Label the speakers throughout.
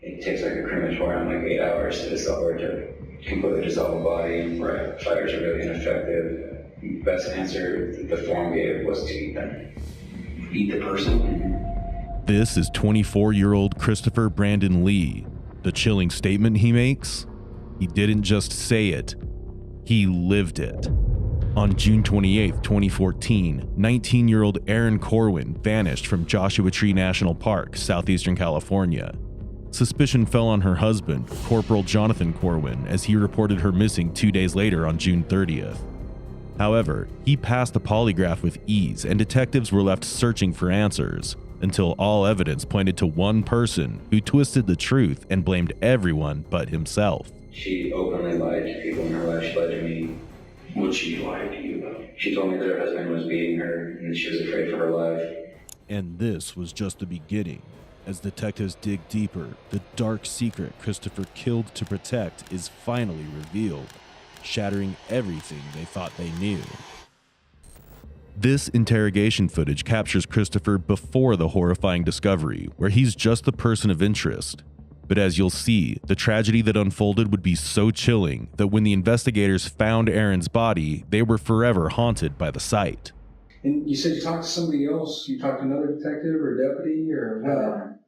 Speaker 1: it takes like a crematorium like 8 hours to dissolve or to completely dissolve a body. Right. Fires are really ineffective. The best answer the form gave was to eat them. Eat the person. Mm-hmm.
Speaker 2: This is 24-year-old Christopher Brandon Lee. The chilling statement he makes? He didn't just say it, he lived it. On June 28, 2014, 19-year-old Erin Corwin vanished from Joshua Tree National Park, southeastern California. Suspicion fell on her husband, Corporal Jonathan Corwin, as he reported her missing 2 days later on June 30th. However, he passed the polygraph with ease, and detectives were left searching for answers, until all evidence pointed to one person who twisted the truth and blamed everyone but himself.
Speaker 1: She openly lied to people in her life. She lied to me. What she lied to you about? She told me that her husband was beating her and she was afraid for her life.
Speaker 2: And this was just the beginning. As detectives dig deeper, the dark secret Christopher killed to protect is finally revealed, shattering everything they thought they knew. This interrogation footage captures Christopher before the horrifying discovery, where he's just the person of interest. But as you'll see, the tragedy that unfolded would be so chilling that when the investigators found Erin's body, they were forever haunted by the sight.
Speaker 3: And you said you talked to somebody else? You talked to another detective or deputy or what?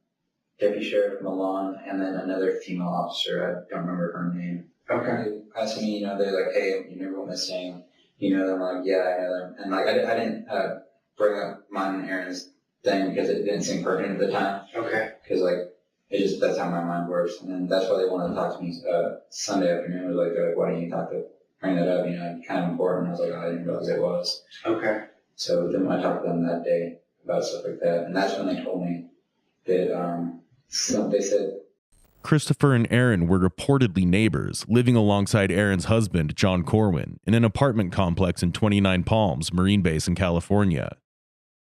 Speaker 1: Deputy Sheriff Milan and then another female officer. I don't remember her name.
Speaker 3: Okay.
Speaker 1: They asked me, they're like, hey, you never went missing. You know them? I'm like, yeah, I know them. And like, I didn't bring up mine and Erin's thing because it didn't seem pertinent at the time.
Speaker 3: Okay.
Speaker 1: Because like, that's how my mind works. And then that's why they wanted to talk to me Sunday afternoon. It was like, they're like, why don't you bring that up? Kind of important. I was like, oh, I didn't realize it was.
Speaker 3: Okay.
Speaker 1: So then I talked to them that day about stuff like that. And that's when they told me that, they said,
Speaker 2: Christopher and Erin were reportedly neighbors, living alongside Erin's husband, John Corwin, in an apartment complex in 29 Palms, Marine Base in California.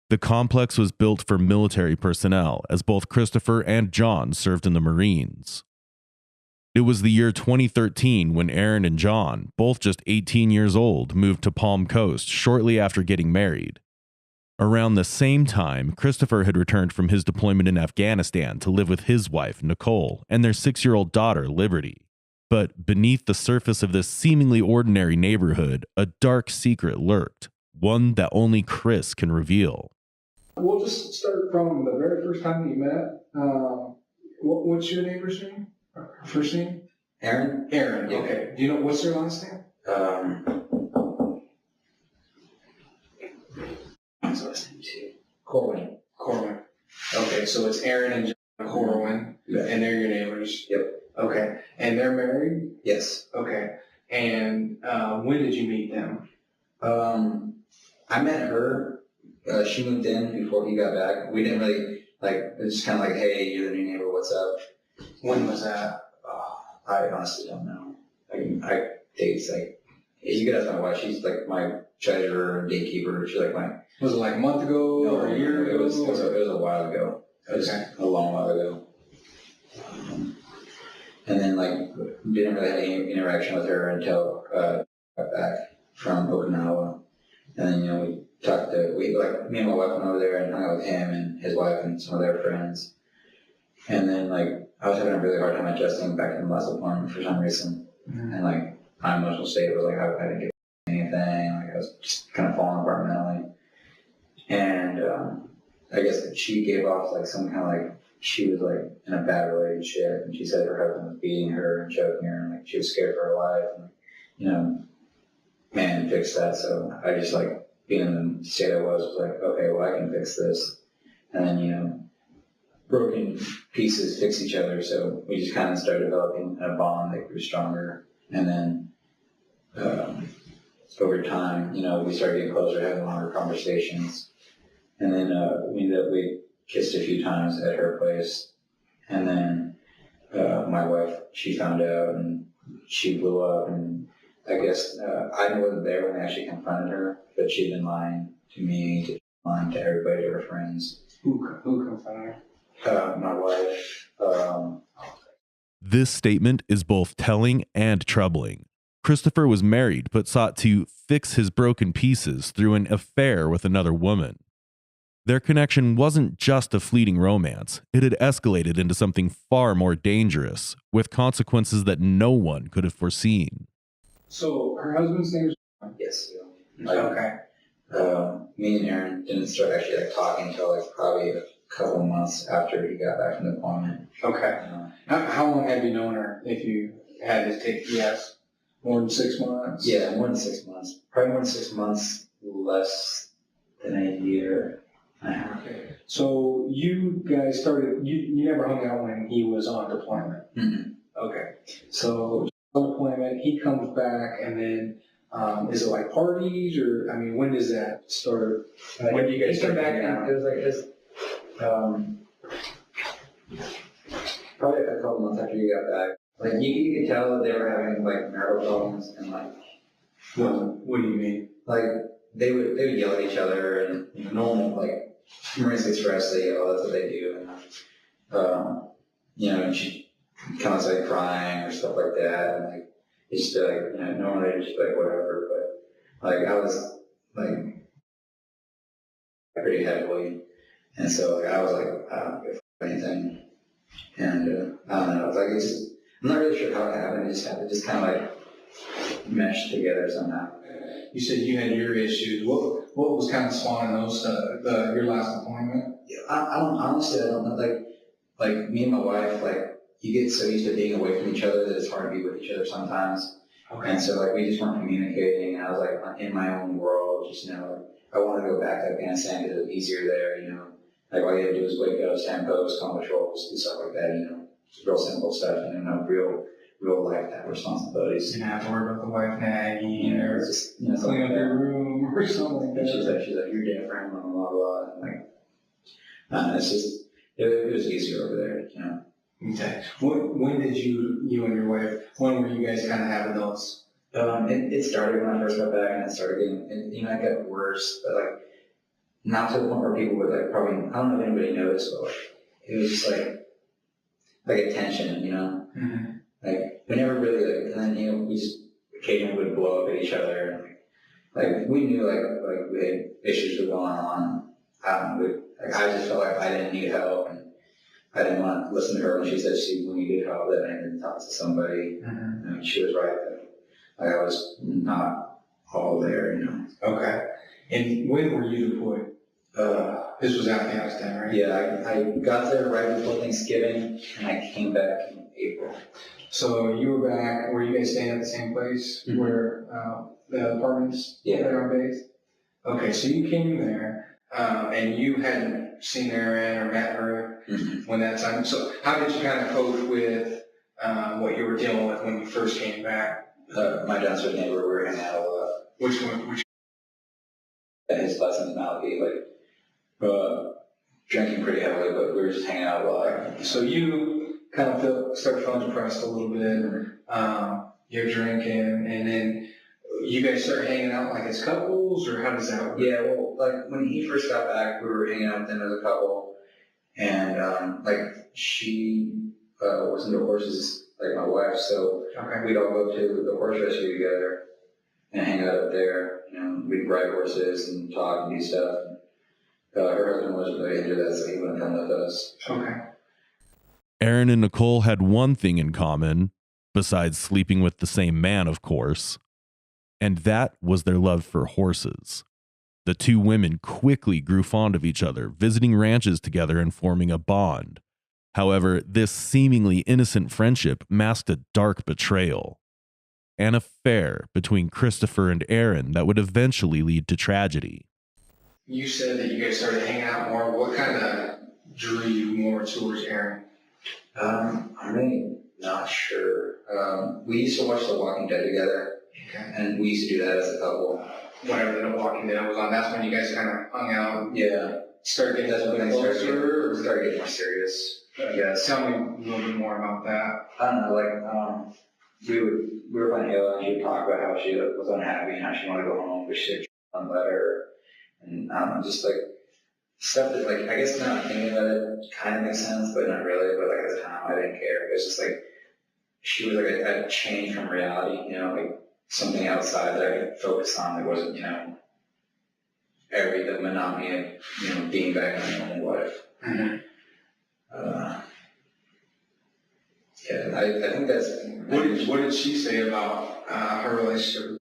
Speaker 2: The complex was built for military personnel, as both Christopher and John served in the Marines. It was the year 2013 when Erin and John, both just 18 years old, moved to Palm Coast shortly after getting married. Around the same time, Christopher had returned from his deployment in Afghanistan to live with his wife, Nicole, and their 6-year-old daughter, Liberty. But beneath the surface of this seemingly ordinary neighborhood, a dark secret lurked, one that only Chris can reveal.
Speaker 3: We'll just start from the very first time you met. What's your neighbor's name? Her first name?
Speaker 1: Erin?
Speaker 3: Erin,
Speaker 1: Yeah.
Speaker 3: Okay. Do you know, what's her last name?
Speaker 1: What's the last name too?
Speaker 3: Corwin. Okay, so it's Erin and John Corwin,
Speaker 1: Yeah.
Speaker 3: and they're your neighbors?
Speaker 1: Yep.
Speaker 3: Okay. And they're married?
Speaker 1: Yes.
Speaker 3: Okay. And when did you meet them?
Speaker 1: I met her. She moved in before he got back. We didn't really, it was just kind of like, hey, you're the new neighbor, what's up?
Speaker 3: When was that?
Speaker 1: I honestly don't know. Dates, you could ask my wife, she's like my treasurer and gatekeeper. She's like my...
Speaker 3: Was it like a month ago or a year ago?
Speaker 1: It was a while ago. It was a long while ago. And then didn't really have any interaction with her until I got back from Okinawa. And then, we talked me and my wife went over there and hung out with him and his wife and some of their friends. And then I was having a really hard time adjusting back in the last apartment for some reason. Mm-hmm. And my emotional state was I didn't get anything. I was just kind of falling apart mentally. And I guess that she gave off some kind of she was in a bad relationship, and she said her husband was beating her and choking her, and she was scared for her life. And man, fix that. So I just being in the state I was okay, well, I can fix this. And then broken pieces fix each other. So we just kind of started developing a bond that grew stronger. And then over time, we started getting closer, having longer conversations. And then we kissed a few times at her place. And then my wife, she found out and she blew up. And I guess I wasn't there when they actually confronted her, but she'd been lying to me, lying to everybody, to her friends.
Speaker 3: Who confronted her?
Speaker 1: My wife.
Speaker 2: This statement is both telling and troubling. Christopher was married, but sought to fix his broken pieces through an affair with another woman. Their connection wasn't just a fleeting romance. It had escalated into something far more dangerous, with consequences that no one could have foreseen.
Speaker 3: So her husband's name is.
Speaker 1: Yes.
Speaker 3: Okay.
Speaker 1: Me and Aaron didn't start actually talking until probably a couple months after he got back from deployment.
Speaker 3: Okay. How long have you known her? If you had to take a guess, more than 6 months.
Speaker 1: Yeah, more than 6 months. Probably more than 6 months, less than a year.
Speaker 3: Okay. So you guys started. You never hung out when he was on deployment.
Speaker 1: Mm-hmm.
Speaker 3: Okay. So on deployment, he comes back, and then is it like parties, or when does that start? When do you guys start
Speaker 1: back?
Speaker 3: hanging out?
Speaker 1: It was probably a couple months after you got back. You could tell that they were having marital problems and
Speaker 3: What do you mean?
Speaker 1: they would yell at each other and normal Marines get stressed, they yell, that's what they do. And she kind of started crying or stuff like that, and it's just normally it's just whatever, but I was pretty heavily, and so I was I don't give anything, and I don't know, I'm not really sure how it happened. It just kind of meshed together somehow.
Speaker 3: You said you had your issues. What was kind of spawning those your last deployment?
Speaker 1: Yeah, I don't know. Me and my wife, you get so used to being away from each other that it's hard to be with each other sometimes.
Speaker 3: Okay.
Speaker 1: And so we just weren't communicating, and I was in my own world, just I wanted to go back to Afghanistan because it was easier there. All you had to do was wake up, stand post, call patrols, and stuff like that. Real simple stuff, no real life type responsibilities.
Speaker 3: You didn't have to worry about the wife nagging or
Speaker 1: just
Speaker 3: clean up your room or something like that.
Speaker 1: She's like, you're different, blah blah blah. And it's just it was easier over there.
Speaker 3: Okay. When did you and your wife? When were you guys kind of having those?
Speaker 1: It started when I first got back, and it started getting, it got worse, but not to the point where people would probably, I don't know if anybody noticed, but it was just a tension,
Speaker 3: Mm-hmm.
Speaker 1: We never really, and then, we just occasionally would blow up at each other, and we knew, we had issues were going on. I just felt like I didn't need help, and I didn't want to listen to her when she said she needed help, that I needed to talk to somebody.
Speaker 3: Mm-hmm.
Speaker 1: She was right, I was not all there,
Speaker 3: Okay. And when were you deployed? This was Afghanistan, right?
Speaker 1: Yeah, I got there right before Thanksgiving, and I came back in April.
Speaker 3: So you were back. Were you guys staying at the same place where the apartments are based? Okay, so you came there, and you hadn't seen Erin or met her when that time. So how did you kind of cope with what you were dealing with when you first came back?
Speaker 1: My downstairs neighbor, we were hanging out a lot.
Speaker 3: Which one?
Speaker 1: His lessons, Malachi, drinking pretty heavily, but we were just hanging out a lot.
Speaker 3: So you kind of start feeling depressed a little bit. You're drinking, and then you guys start hanging out as couples, or how does that work?
Speaker 1: Yeah, well, when he first got back, we were hanging out with him as a couple, and she was into horses, my wife, so we'd all go to the horse rescue together and hang out up there. We'd ride horses and talk and do stuff. Her husband wasn't really into that, so he wouldn't come with us.
Speaker 3: Okay.
Speaker 2: Erin and Nicole had one thing in common, besides sleeping with the same man, of course, and that was their love for horses. The two women quickly grew fond of each other, visiting ranches together and forming a bond. However, this seemingly innocent friendship masked a dark betrayal. An affair between Christopher and Erin that would eventually lead to tragedy.
Speaker 3: You said that you guys started hanging out more. What kind of drew you more towards Erin?
Speaker 1: I'm really not sure. We used to watch The Walking Dead together, and we used to do that as a couple.
Speaker 3: Whenever The Walking Dead was on, that's when you guys kind of hung out.
Speaker 1: Yeah.
Speaker 3: Started getting
Speaker 1: That's when I started getting more serious.
Speaker 3: Yes. Tell me a little bit more about that.
Speaker 1: I don't know, we were playing Halo, and she would talk about how she was unhappy and how she wanted to go home, but she had one letter, and I don't know, just stuff that I guess now thinking about it kind of makes sense, but not really. But at the time, I didn't care. It was just she was a change from reality, something outside that I could focus on that wasn't, the monotony of, being back in my own wife.
Speaker 3: Mm-hmm.
Speaker 1: I think that's...
Speaker 3: What did she say about her relationship?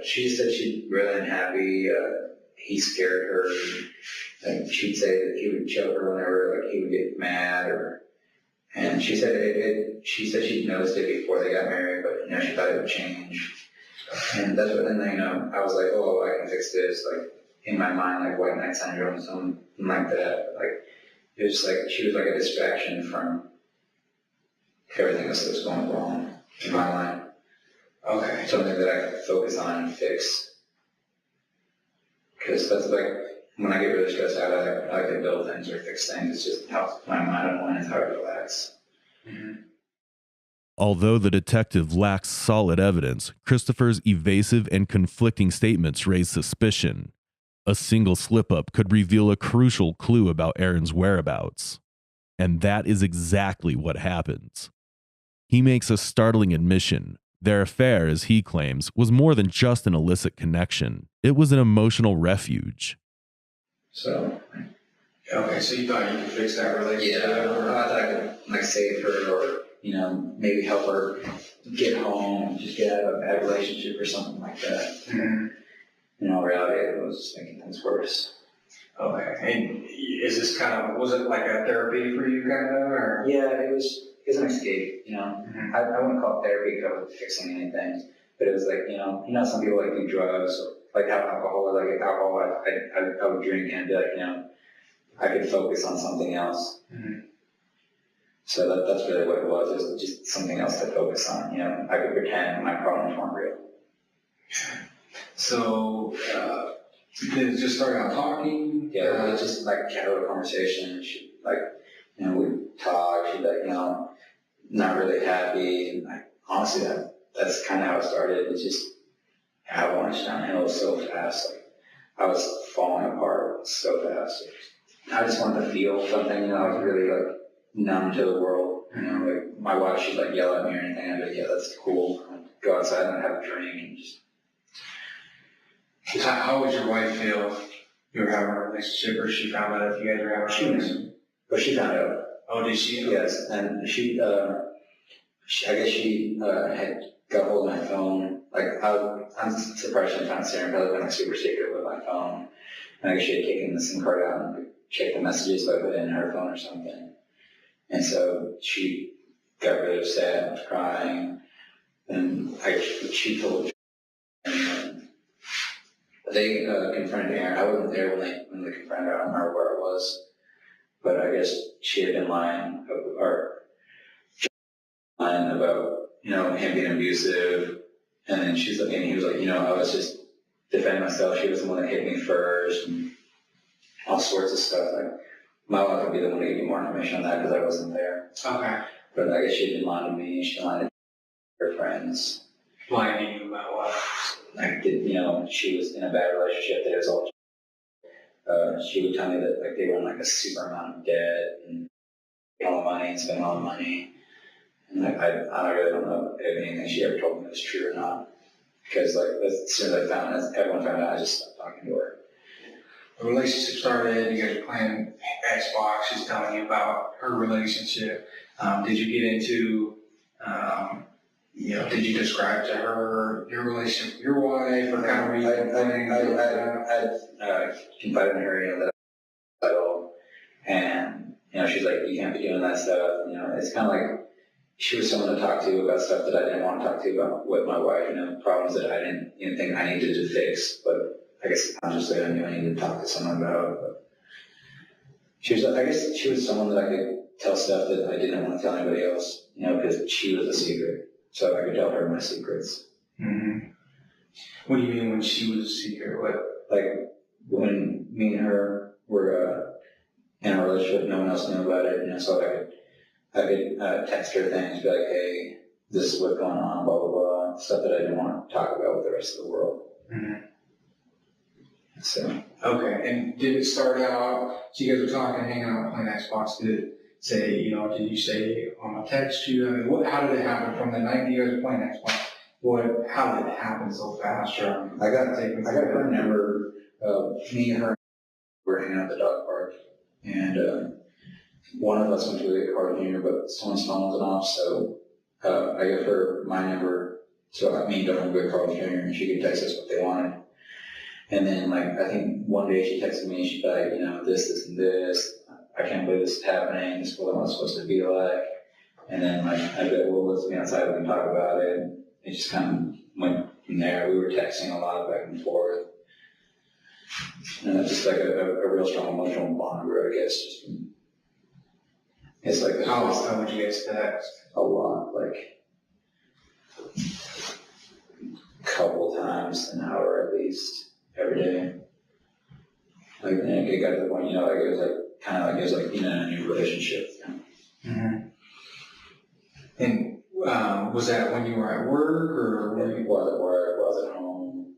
Speaker 1: She said she's really unhappy. He scared her. Like, she'd say that he would choke her whenever he would get mad, and she said she'd noticed it before they got married, but she thought it would change. And that's what then I was like, oh, I can fix this. Like, in my mind, like white knight syndrome, something like that. Like, it was like she was like a distraction from everything else that was going wrong in my mind.
Speaker 3: Okay.
Speaker 1: Something that I could focus on and fix. Because that's like, when I get really stressed out, I like to build things or fix things. It just helps my mind unwind and how I relax.
Speaker 3: Mm-hmm.
Speaker 2: Although the detective lacks solid evidence, Christopher's evasive and conflicting statements raise suspicion. A single slip-up could reveal a crucial clue about Aaron's whereabouts. And that is exactly what happens. He makes a startling admission. Their affair, as he claims, was more than just an illicit connection. It was an emotional refuge.
Speaker 1: So...
Speaker 3: Okay, so you thought you could fix that relationship?
Speaker 1: Yeah, I thought I could save her or, maybe help her get home, just get out of a bad relationship or something like that.
Speaker 3: Mm-hmm.
Speaker 1: In all reality, it was making things worse.
Speaker 3: Okay, and is this was it like a therapy for you or?
Speaker 1: Yeah, it was an escape,
Speaker 3: Mm-hmm.
Speaker 1: I wouldn't call it therapy because I wasn't fixing anything, but it was like, some people do drugs, or have alcohol, I would drink and be like, I could focus on something else.
Speaker 3: Mm-hmm.
Speaker 1: So that's really what it was. It was just something else to focus on. I could pretend my problems weren't real.
Speaker 3: So, did it just start out talking?
Speaker 1: Yeah, we just had a conversation. She we'd talk. She'd not really happy. And honestly, that's kind of how it started. It just avalanche downhill so fast. I was falling apart so fast. I just wanted to feel something. I was really numb to the world. My wife, she'd yell at me or anything. I'd be like, yeah, that's cool. I'd go outside and have a drink and just.
Speaker 3: How would your wife feel if you were having a relationship, or she found out if you guys were having a relationship?
Speaker 1: But she found out.
Speaker 3: Oh, did she?
Speaker 1: Yes, and I guess she had got hold of my phone. I'm surprised she didn't find it. I've probably been super secret with my phone. And I guess she had taken the SIM card out and checked the messages I put in her phone or something. And so she got really upset and was crying. And she told me. They confronted Aaron. I wasn't there when they confronted her. I don't remember where it was. But I guess she had been lying about, him being abusive. And then he was like, I was just defending myself. She was the one that hit me first and all sorts of stuff. My wife would be the one to give you more information on that because I wasn't there.
Speaker 3: Okay.
Speaker 1: But I guess she had been lying to me. She lied to her friends.
Speaker 3: Lying to you about what?
Speaker 1: She was in a bad relationship that it was all. She would tell me that they were in a super amount of debt and all the money and spend all the money. And I really don't know if anything she ever told me was true or not. Because as soon as everyone found out, I just stopped talking to her.
Speaker 3: The relationship started, you guys were playing Xbox, she's telling you about her relationship. Did you get into, did you describe to her your relationship with your wife, or kind of were you playing?
Speaker 1: I confided in her, that I settled, and, she's like, you can't be doing that stuff. It's kind of like she was someone to talk to about stuff that I didn't want to talk to about with my wife, problems that I didn't even think I needed to fix, but I guess consciously I knew I needed to talk to someone about. But I guess she was someone that I could tell stuff that I didn't want to tell anybody else, because she was a secret. So I could tell her my secrets.
Speaker 3: Mm-hmm. What do you mean when she was a secret? What?
Speaker 1: When me and her were in a relationship, no one else knew about it, so I could text her things, be like, hey, this is what's going on, blah, blah, blah, stuff that I didn't want to talk about with the rest of the world.
Speaker 3: Mm-hmm.
Speaker 1: So.
Speaker 3: Okay, and did it start out, so you guys were talking, hanging out, playing Xbox, did it say, did you say, I'm going to text you? I mean, how did it happen from the night you guys were playing Xbox? How did it happen so fast?
Speaker 1: I got her number me and her were hanging out at the dog park, and one of us went to a Carl Jr., but someone's phone wasn't off, so I gave her my number, so me and Dawn would go to Carl Jr., and she could text us what they wanted. And then, like, I think one day she texted me, she'd be like, you know, this, and this. I can't believe this is happening. This is what I'm supposed to be like. And then, like, I'd be like, well, let's meet outside. We can talk about it. And it just kind of went from there. We were texting a lot back and forth. And it's just like a real strong emotional bond, I guess. It's like,
Speaker 3: how often would you guys text?
Speaker 1: A lot, like a couple times an hour at least every day. Like, and it got to the point, you know, like it was like kind of like it was like being in a new relationship. You know?
Speaker 3: Mm-hmm. And was that when you were at work, or
Speaker 1: when you was at work, was at home?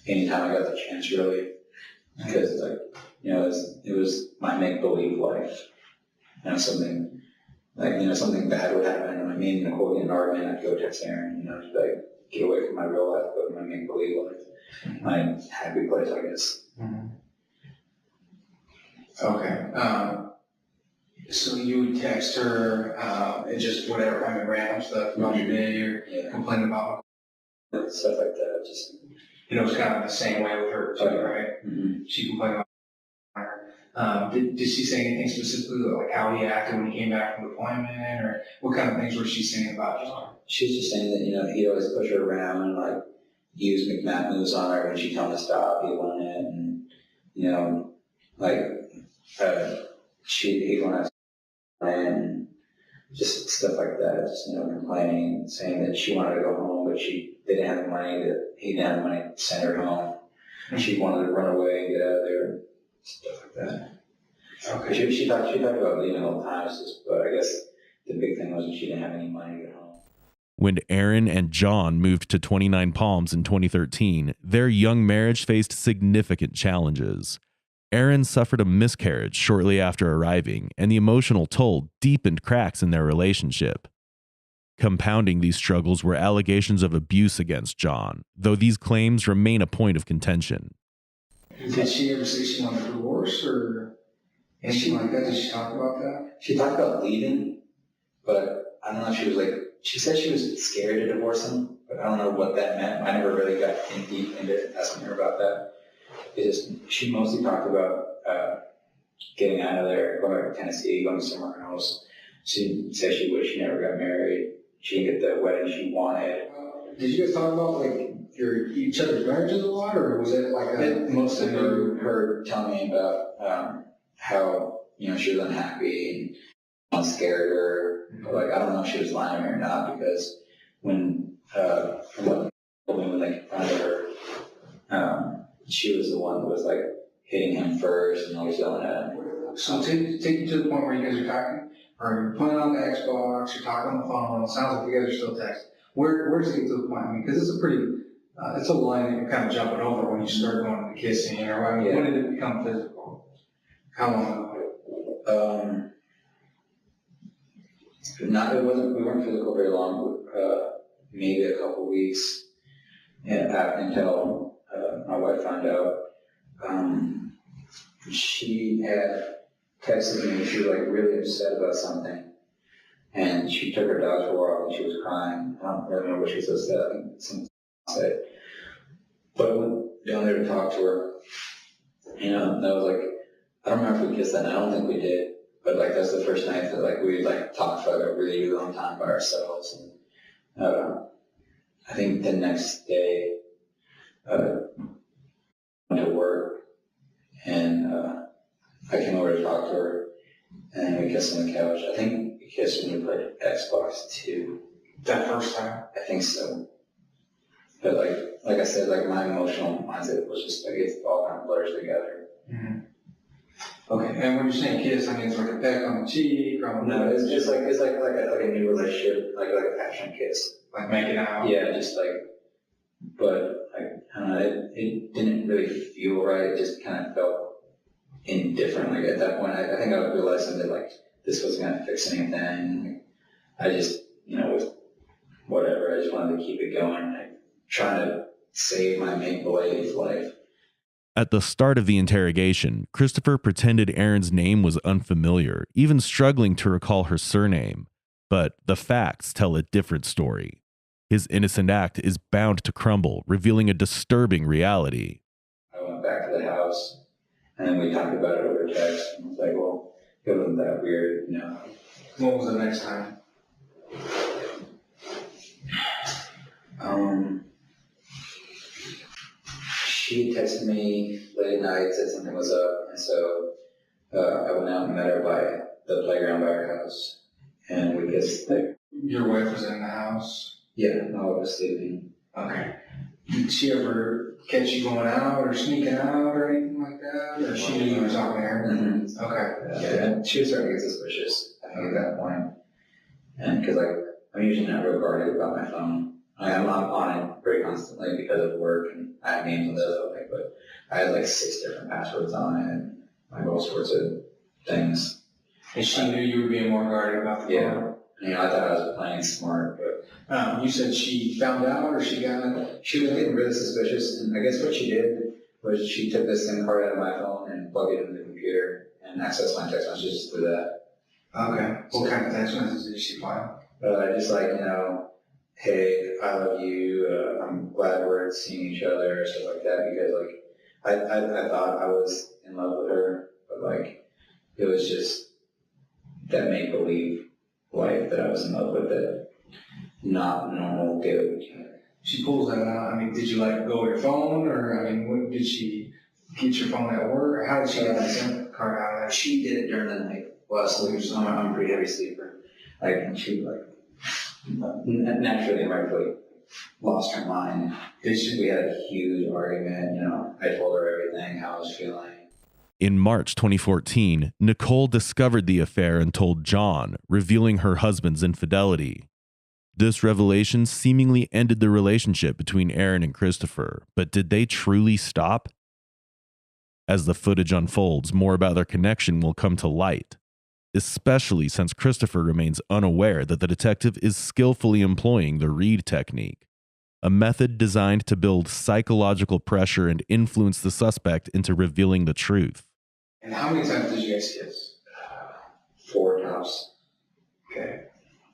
Speaker 1: Anytime I got the chance, really, because like, you know, it was my make believe life. You know, something like, you know, something bad would happen, and me and Nicole get in an argument, I'd go text Aaron, you know, just like get away from my real life, go to my make believe life. My happy place, I guess.
Speaker 3: Mm-hmm. Okay. So you would text her, and just whatever, I mean, random stuff about your day, or complain about
Speaker 1: stuff like that. Just,
Speaker 3: you know, it's kind of the same way with her too, right?
Speaker 1: Mm-hmm.
Speaker 3: She complained about her. Did she say anything specifically, like how he acted when he came back from deployment, or what kind of things was she saying about John?
Speaker 1: She was just saying that, you know, he'd always push her around and like use McMahon moves on her when she told him to stop. He wanted it, and you know, like he'd want to and just stuff like that. Just, you know, complaining, saying that she wanted to go home, but they didn't have the money he didn't have the money to send her home. And she wanted to run away and get out of there, stuff like that. Okay. She talked about leaving all the time, but I guess the big thing was that she didn't have any money to get home.
Speaker 2: When Aaron and John moved to 29 Palms in 2013, their young marriage faced significant challenges. Aaron suffered a miscarriage shortly after arriving, and the emotional toll deepened cracks in their relationship. Compounding these struggles were allegations of abuse against John, though these claims remain a point of contention.
Speaker 3: Did she ever say she wanted a divorce or anything like that? Did she talk about that?
Speaker 1: She talked about leaving, but I don't know if she was like, she said she was scared to divorce him, but I don't know what that meant. I never really got in deep into asking her about that. She mostly talked about getting out of there, going back to Tennessee, going somewhere else. She said she wished she never got married. She didn't get the wedding she wanted.
Speaker 3: Did you guys talk about like each other's marriages a lot, or was it like
Speaker 1: mostly her telling me about how, you know, she was unhappy and scared her. Mm-hmm. Like, I don't know if she was lying to me or not, because when they confronted her, she was the one that was like hitting him first and always yelling at him.
Speaker 3: So take you to the point where you guys are talking, or you're playing on the Xbox, you're talking on the phone. It sounds like you guys are still texting. Where does it get to the point? I mean, because it's a pretty, it's a line that you're kind of jumping over when you start going to the kissing, or when did it become physical? How long ago?
Speaker 1: We weren't physical very long. Maybe a couple weeks, until my wife found out. She had texted me. She was like really upset about something, and she took her dog for a walk and she was crying. I don't remember what she was upset. I think something said. But I went down there to talk to her. You know, and I was like, I don't remember if we kissed that night. I don't think we did. But like, that's the first night that like we like talked for like a really, really long time by ourselves. And I think the next day, I went to work, and I came over to talk to her, and we kissed on the couch. I think we kissed when we played Xbox 2.
Speaker 3: That first time?
Speaker 1: I think so. But like I said, like my emotional mindset was just like it all kind of blurs together.
Speaker 3: Mm-hmm. Okay, and when you're saying kiss, I mean it's like a peck on the cheek or on the
Speaker 1: No, it's just like a new relationship, like a passionate kiss.
Speaker 3: Like making out?
Speaker 1: Yeah, just like, but like, I don't know, it didn't really feel right. It just kind of felt indifferent. Like at that point, I think I was realizing that like this wasn't going to fix anything. I just, you know, with whatever, I just wanted to keep it going, like trying to save my make-believe life.
Speaker 2: At the start of the interrogation, Christopher pretended Erin's name was unfamiliar, even struggling to recall her surname. But the facts tell a different story. His innocent act is bound to crumble, revealing a disturbing reality.
Speaker 1: I went back to the house, and then we talked about it over text, and it's like, well, it wasn't that weird, you know.
Speaker 3: What was the next time?
Speaker 1: She texted me late at night, said something was up, and so I went out and met her by the playground by her house, and we kissed there.
Speaker 3: Your wife was in the house?
Speaker 1: Yeah, my wife was sleeping.
Speaker 3: Okay. Did she ever catch you going out or sneaking out or anything like that? Or she knew you were talking to her?
Speaker 1: Mm-hmm.
Speaker 3: Okay.
Speaker 1: Yeah, and she was starting to get suspicious, I think, at that point. And because, like, I'm usually not real guarded about my phone. I'm on it very constantly because of work, and I have names and those other things, but I had like 6 different passwords on it, and like all sorts of things.
Speaker 3: And she knew you were being more guarded about the phone?
Speaker 1: Yeah. You know, I thought I was playing smart, but...
Speaker 3: you said she found out, or she got it?
Speaker 1: She was getting really suspicious, and I guess what she did was she took this SIM card out of my phone and plugged it into the computer and accessed my text messages through that.
Speaker 3: Okay. What kind of text messages did she file?
Speaker 1: Just like, you know, hey, I love you, I'm glad we're seeing each other, stuff like that, because, like, I thought I was in love with her, but, like, it was just that make-believe life that I was in love with, that not normal dude.
Speaker 3: She pulls that out. I mean, did you let go of your phone, or, I mean, what, did she get your phone at work, or how did she get the SIM card out of there?
Speaker 1: She did it during the night while I was sleeping, so I'm a pretty heavy sleeper. Like, and she, like, naturally and rightfully lost her mind. We had a huge argument, you know. I told her everything, how I was feeling.
Speaker 2: In March 2014, Nicole discovered the affair and told John, revealing her husband's infidelity. This revelation seemingly ended the relationship between Erin and Christopher, but did they truly stop? As the footage unfolds, more about their connection will come to light, especially since Christopher remains unaware that the detective is skillfully employing the Reed technique, a method designed to build psychological pressure and influence the suspect into revealing the truth.
Speaker 3: And how many times did you guys kiss?
Speaker 1: 4 tops.
Speaker 3: Okay.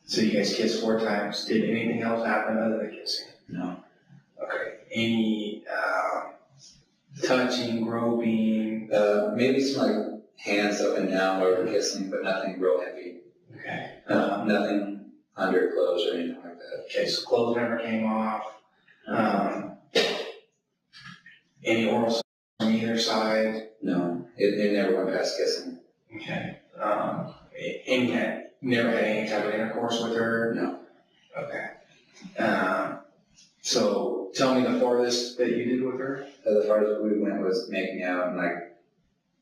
Speaker 3: So you guys kissed 4 times. Did anything else happen other than kissing?
Speaker 1: No.
Speaker 3: Okay. Any touching, groping?
Speaker 1: Maybe some like hands up and down while we're kissing, but nothing real heavy.
Speaker 3: Okay.
Speaker 1: Nothing under clothes or anything like that.
Speaker 3: Okay, so clothes never came off. Any oral sex on either side?
Speaker 1: No. It never went past kissing.
Speaker 3: Okay. Never had any type of intercourse with her?
Speaker 1: No.
Speaker 3: Okay. So tell me the farthest that you did with her?
Speaker 1: The farthest we went was making out and like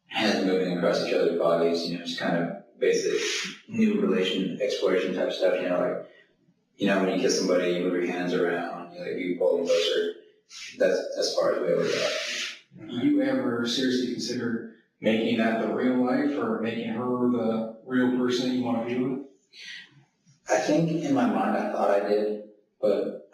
Speaker 1: hands moving across each other's bodies, you know, just kind of basic new relation exploration type stuff, you know, like, you know, when you kiss somebody, you move your hands around, you pull them closer. That's as far as we ever got.
Speaker 3: Do you ever seriously consider making that the real life, or making her the real person that you want to be with?
Speaker 1: I think in my mind I thought I did, but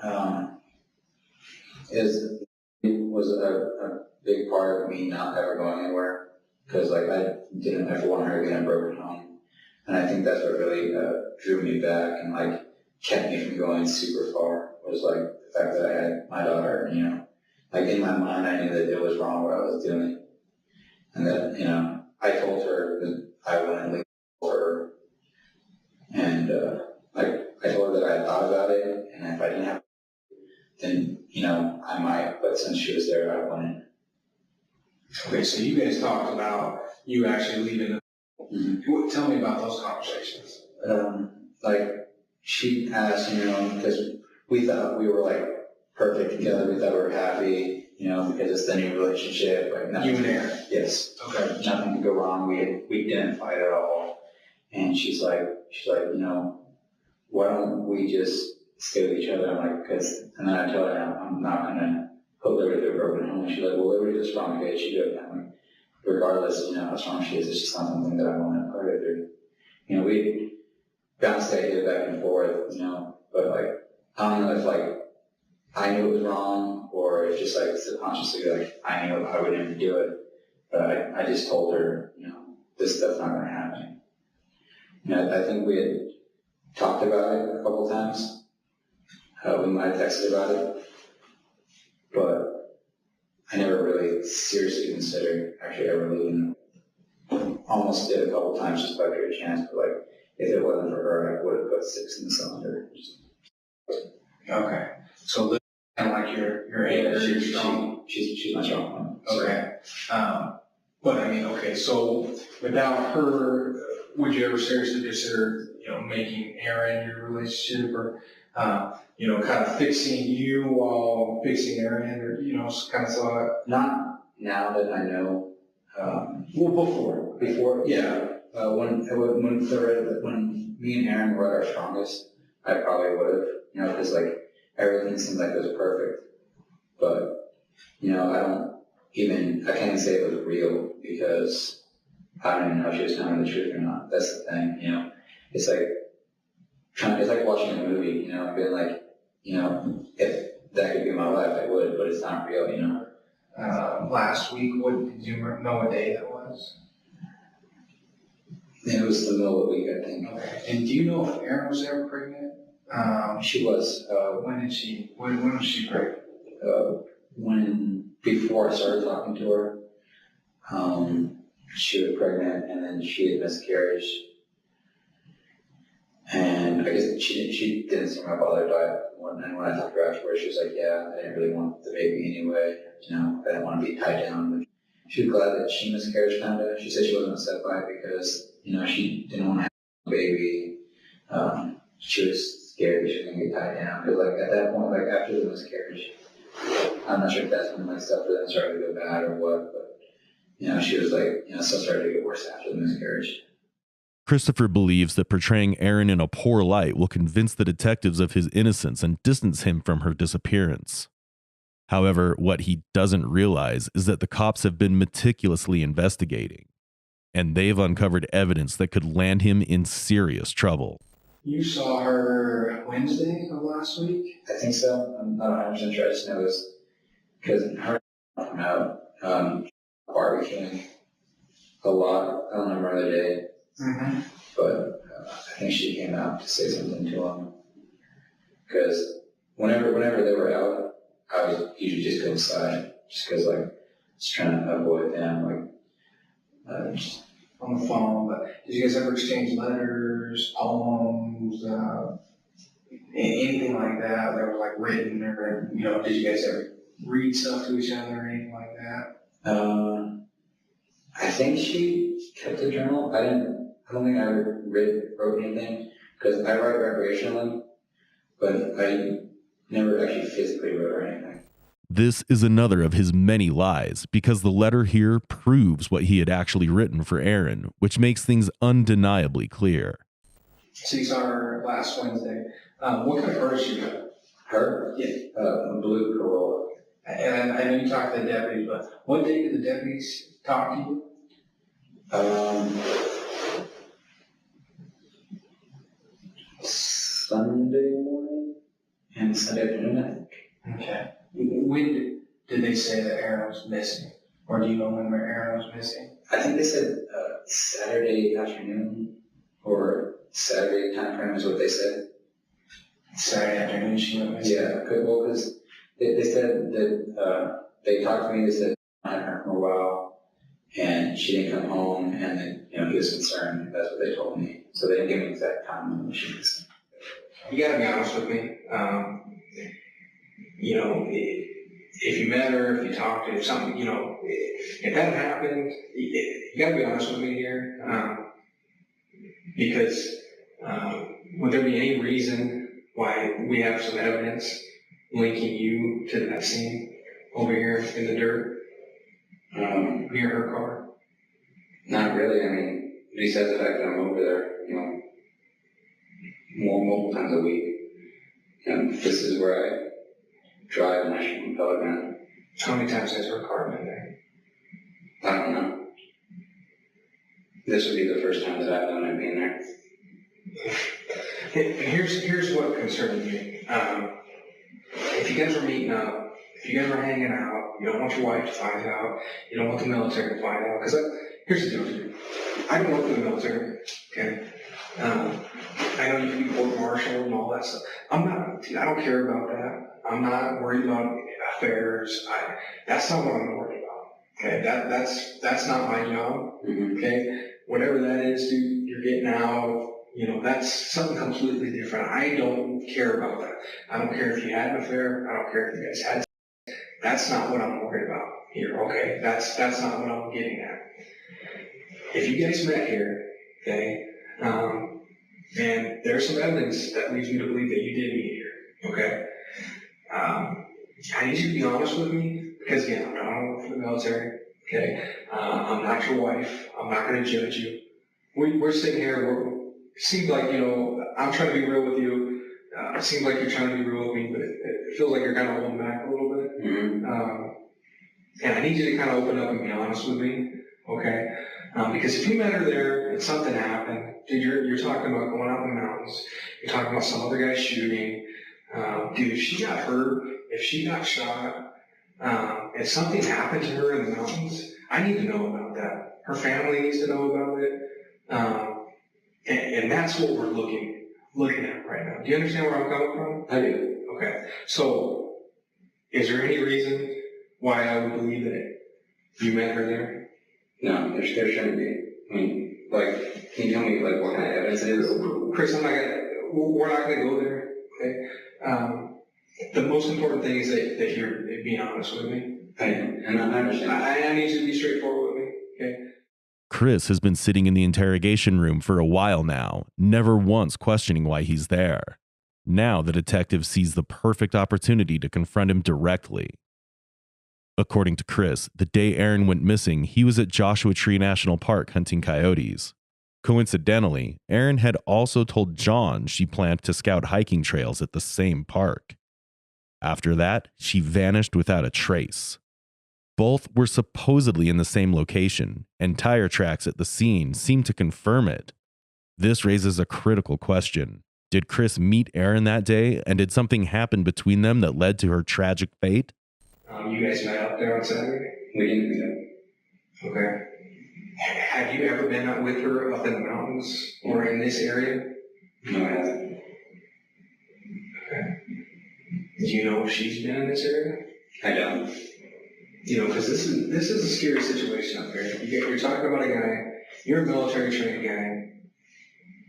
Speaker 1: it was a big part of me not ever going anywhere, because like I didn't ever want her to get a broken home, and I think that's what really drew me back and like kept me from going super far, was like the fact that I had my daughter, you know, like in my mind I knew that it was wrong what I was doing, and that, you know, I told her that I wouldn't leave her, and I told her that I had thought about it, and if I didn't have, then, you know, I might, but since she was there, I wouldn't.
Speaker 3: Okay, so you guys talked about you actually leaving the...
Speaker 1: Mm-hmm.
Speaker 3: Tell me about those conversations.
Speaker 1: Like, she asked, you know, because we thought we were, like, perfect together, we thought we were happy, you know, because it's the new relationship. Like nothing,
Speaker 3: you and Aaron?
Speaker 1: Yes.
Speaker 3: Okay.
Speaker 1: Nothing could go wrong, we didn't fight at all. And she's like, you know, why don't we just stay with each other? I'm like, and then I tell her, I'm not going to put Liberty through a broken home. And she's like, well, Liberty's a strong kid, she do it. I'm like, regardless, you know, how strong she is, it's just not something that I want to put her through. You know, we bounced ideas back and forth, you know, but like, I don't know if like, I knew it was wrong, or it's just like subconsciously, like I knew I would never do it, but I just told her, this stuff's not going to happen. I think we had talked about it a couple times. We might have texted about it, but I never really seriously considered actually ever leaving. Almost did a couple times just by pure chance, but like if it wasn't for her, I would have put 6 in the cylinder.
Speaker 3: Okay, so this is kind of like your anchor, you're strong.
Speaker 1: She's my strong one.
Speaker 3: Okay, but I mean, okay, so without her, would you ever seriously consider, making Aaron your relationship, or kind of fixing you while fixing Aaron, or kind of thought?
Speaker 1: Not now that I know.
Speaker 3: Well,
Speaker 1: before, yeah. When me and Aaron were at our strongest, I probably would have, because like everything seemed like it was perfect. But I can't even say it was real because I don't even know if she was telling me the truth or not. That's the thing, It's like watching a movie, and being like, if that could be my life, I would, but it's not real,
Speaker 3: Last week, did you know what day that was?
Speaker 1: It was the middle of the week, I think.
Speaker 3: Okay. And do you know if Erin was ever pregnant?
Speaker 1: She was.
Speaker 3: When was she pregnant?
Speaker 1: Before I started talking to her, she was pregnant, and then she had miscarriage. And I guess she didn't seem like bothered by it. And when I talked to her afterwards, she was like, yeah, I didn't really want the baby anyway. I didn't want to be tied down. But she was glad that she miscarried, kind of. She said she wasn't upset by it because, she didn't want to have a baby. She was scared that she was going to get tied down. Because, like, at that point, like, after the miscarriage, I'm not sure if that's when, like, stuff for them started to go bad or what, but, she was like, stuff started to get worse after the miscarriage.
Speaker 2: Christopher believes that portraying Aaron in a poor light will convince the detectives of his innocence and distance him from her disappearance. However, what he doesn't realize is that the cops have been meticulously investigating, and they've uncovered evidence that could land him in serious trouble.
Speaker 3: You saw her Wednesday of last week?
Speaker 1: I think so. I'm not 100% sure. I just know this because her and I barbecuing a lot. I don't remember the day.
Speaker 3: Mm-hmm.
Speaker 1: But I think she came out to say something to him. Because whenever they were out, I would usually just go inside. Just because, like, just trying to avoid them. Like, just
Speaker 3: on the phone. But did you guys ever exchange letters, poems, anything like that that was, like, written? Or, did you guys ever read stuff to each other or anything like that?
Speaker 1: I think she kept a journal. I don't think I ever wrote anything, because I write recreationally, but I never actually physically wrote or anything.
Speaker 2: This is another of his many lies, because the letter here proves what he had actually written for Aaron, which makes things undeniably clear.
Speaker 3: So you saw her last Wednesday. What kind of car did she got?
Speaker 1: Her?
Speaker 3: Yeah.
Speaker 1: A blue Corolla.
Speaker 3: And I know you talked to the deputies, but what day did the deputies talk to you?
Speaker 1: Sunday morning and Sunday afternoon, I think.
Speaker 3: Okay. When did they say that Aaron was missing? Or do you know when Aaron was missing?
Speaker 1: I think they said Saturday afternoon or Saturday time frame is what they said.
Speaker 3: Saturday afternoon she went missing?
Speaker 1: Yeah, because they said that they talked to me, they said I hadn't heard from a while and she didn't come home, and then he was concerned. That's what they told me. So they didn't give me exact time when she was.
Speaker 3: You gotta be honest with me. If you met her, if you talked to her, if something, if that happened, you gotta be honest with me here. Because would there be any reason why we have some evidence linking you to that scene over here in the dirt near her car?
Speaker 1: Not really. I mean, besides the fact that I'm over there, multiple times a week. And this is where I drive and I shoot from Pelican.
Speaker 3: How many times has her car been there?
Speaker 1: I don't know. This would be the first time that I've known it being there.
Speaker 3: And here's what concerns me. if you guys were meeting up, if you guys were hanging out, you don't want your wife to find out, you don't want the military to find out, because here's the deal. I don't work for the military, okay? I know you can be court-martialed and all that stuff. I don't care about that. I'm not worried about affairs. That's not what I'm worried about, okay? That's not my job, okay? Whatever that is, dude, you're getting out, that's something completely different. I don't care about that. I don't care if you had an affair. I don't care if you guys had. That's not what I'm worried about here, okay? That's not what I'm getting at. If you guys met here, okay, and there's some evidence that leads me to believe that you did meet here, okay? I need you to be honest with me, because again, I don't work for the military, okay? I'm not your wife. I'm not going to judge you. We're sitting here, it seems like, I'm trying to be real with you. It seems like you're trying to be real with me, but it feels like you're kind of holding back a little bit. And I need you to kind of open up and be honest with me, okay? Because if you met her there and something happened, dude, you're talking about going out in the mountains. You're talking about some other guy shooting. Dude, if she got hurt, if she got shot, if something happened to her in the mountains, I need to know about that. Her family needs to know about it. And that's what we're looking at right now. Do you understand where I'm coming from?
Speaker 1: I do.
Speaker 3: Okay. So, is there any reason why I would believe that you met her there?
Speaker 1: No, there shouldn't be. I mean, can you tell me, what kind of evidence it is?
Speaker 3: Chris, we're not going to go there, okay? The most important thing is that you're being honest with me.
Speaker 1: I am, and I understand.
Speaker 3: I need you to be straightforward with me, okay?
Speaker 2: Chris has been sitting in the interrogation room for a while now, never once questioning why he's there. Now the detective sees the perfect opportunity to confront him directly. According to Chris, the day Aaron went missing, he was at Joshua Tree National Park hunting coyotes. Coincidentally, Aaron had also told John she planned to scout hiking trails at the same park. After that, she vanished without a trace. Both were supposedly in the same location, and tire tracks at the scene seem to confirm it. This raises a critical question. Did Chris meet Aaron that day, and did something happen between them that led to her tragic fate?
Speaker 3: You guys met up there on Saturday?
Speaker 1: We didn't meet up.
Speaker 3: Okay. Have you ever been out with her up in the mountains or in this area?
Speaker 1: No, I haven't.
Speaker 3: Okay. Do you know if she's been in this area?
Speaker 1: I don't.
Speaker 3: Because this is a scary situation up there. You're talking about a guy, you're a military trained guy.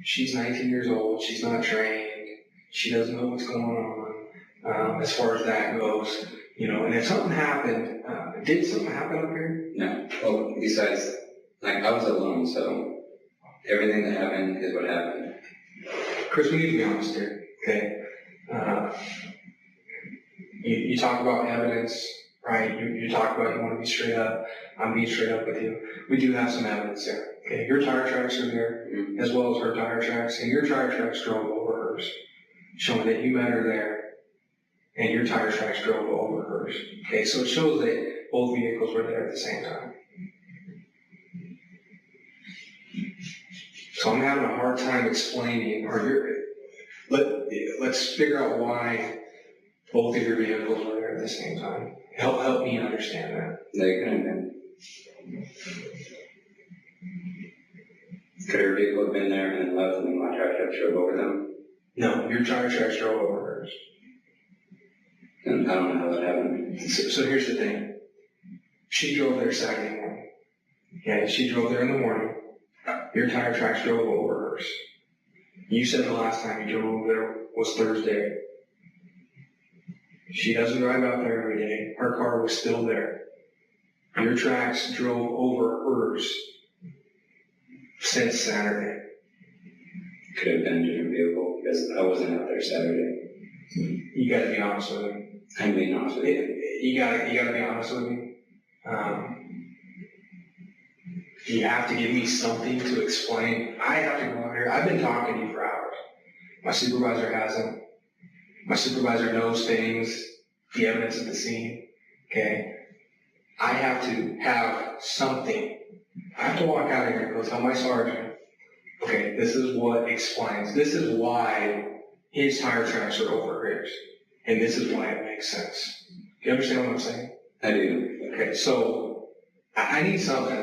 Speaker 3: She's 19 years old. She's not trained. She doesn't know what's going on as far as that goes. And if something happened, did something happen up here?
Speaker 1: No. Well, besides, I was alone, so everything that happened is what happened.
Speaker 3: Chris, we need to be honest here, okay? You talk about evidence, right? You talk about you want to be straight up. I'm being straight up with you. We do have some evidence there, okay? Your tire tracks are there, as well as her tire tracks, and your tire tracks drove over hers, showing that you met her there. And your tire tracks drove over hers. Okay, so it shows that both vehicles were there at the same time. So I'm having a hard time explaining, let's figure out why both of your vehicles were there at the same time. Help me understand that.
Speaker 1: They couldn't have been. Could her vehicle have been there and then left and then my tire tracks drove over them?
Speaker 3: No, your tire tracks drove over hers.
Speaker 1: And I don't know how that happened.
Speaker 3: So here's the thing. She drove there Saturday morning. Yeah, she drove there in the morning. Your tire tracks drove over hers. You said the last time you drove over there was Thursday. She doesn't drive out there every day. Her car was still there. Your tracks drove over hers since Saturday.
Speaker 1: Could have been a different vehicle because I wasn't out there Saturday.
Speaker 3: You got to be honest with me.
Speaker 1: I'm being honest with you.
Speaker 3: You gotta be honest with me. You have to give me something to explain. I have to go out here. I've been talking to you for hours. My supervisor hasn't. My supervisor knows things, the evidence at the scene. Okay. I have to have something. I have to walk out here and go tell my sergeant, okay, this is what explains. This is why his tire tracks are over hers. And this is why it makes sense. Do you understand what I'm saying?
Speaker 1: I do.
Speaker 3: Okay, so I need something.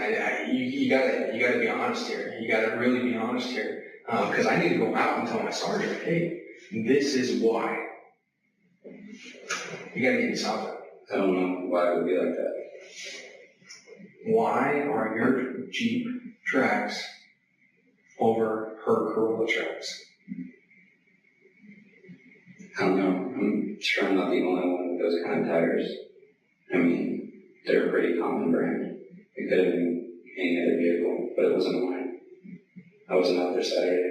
Speaker 3: You gotta be honest here. You gotta really be honest here. Because I need to go out and tell my sergeant, hey, this is why. You gotta give me something.
Speaker 1: I don't know why it would be like that.
Speaker 3: Why are your Jeep tracks over her Corolla tracks?
Speaker 1: I don't know. I'm sure I'm not the only one with those kind of tires. I mean, they're a pretty common brand. It could have been any other vehicle, but it wasn't mine. I wasn't out there Saturday.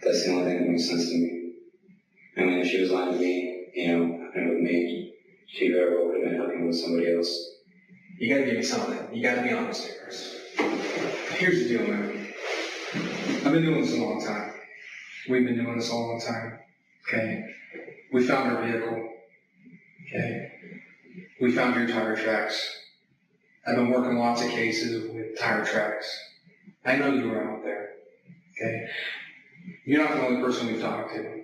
Speaker 1: That's the only thing that makes sense to me. I mean, if she was lying to me, happening with me, she very well would have been happening with somebody else.
Speaker 3: You gotta give me something. You gotta be honest here, Chris. Here's the deal, man. I've been doing this a long time. We've been doing this a long time. Okay? We found her vehicle. Okay? We found your tire tracks. I've been working lots of cases with tire tracks. I know you were out there. Okay? You're not the only person we've talked to.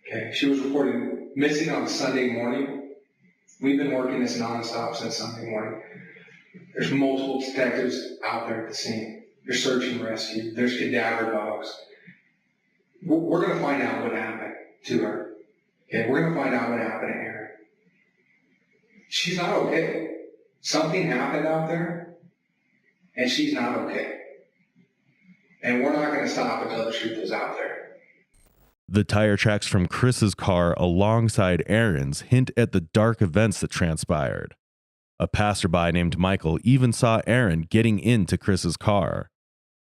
Speaker 3: Okay? She was reported missing on Sunday morning. We've been working this nonstop since Sunday morning. There's multiple detectives out there at the scene. There's search and rescue. There's cadaver dogs. We're going to find out what happened to her. Okay? We're going to find out what happened to Erin. She's not okay. Something happened out there, and she's not okay. And we're not going to stop until the truth is out there.
Speaker 2: The tire tracks from Chris's car alongside Erin's hint at the dark events that transpired. A passerby named Michael even saw Erin getting into Chris's car.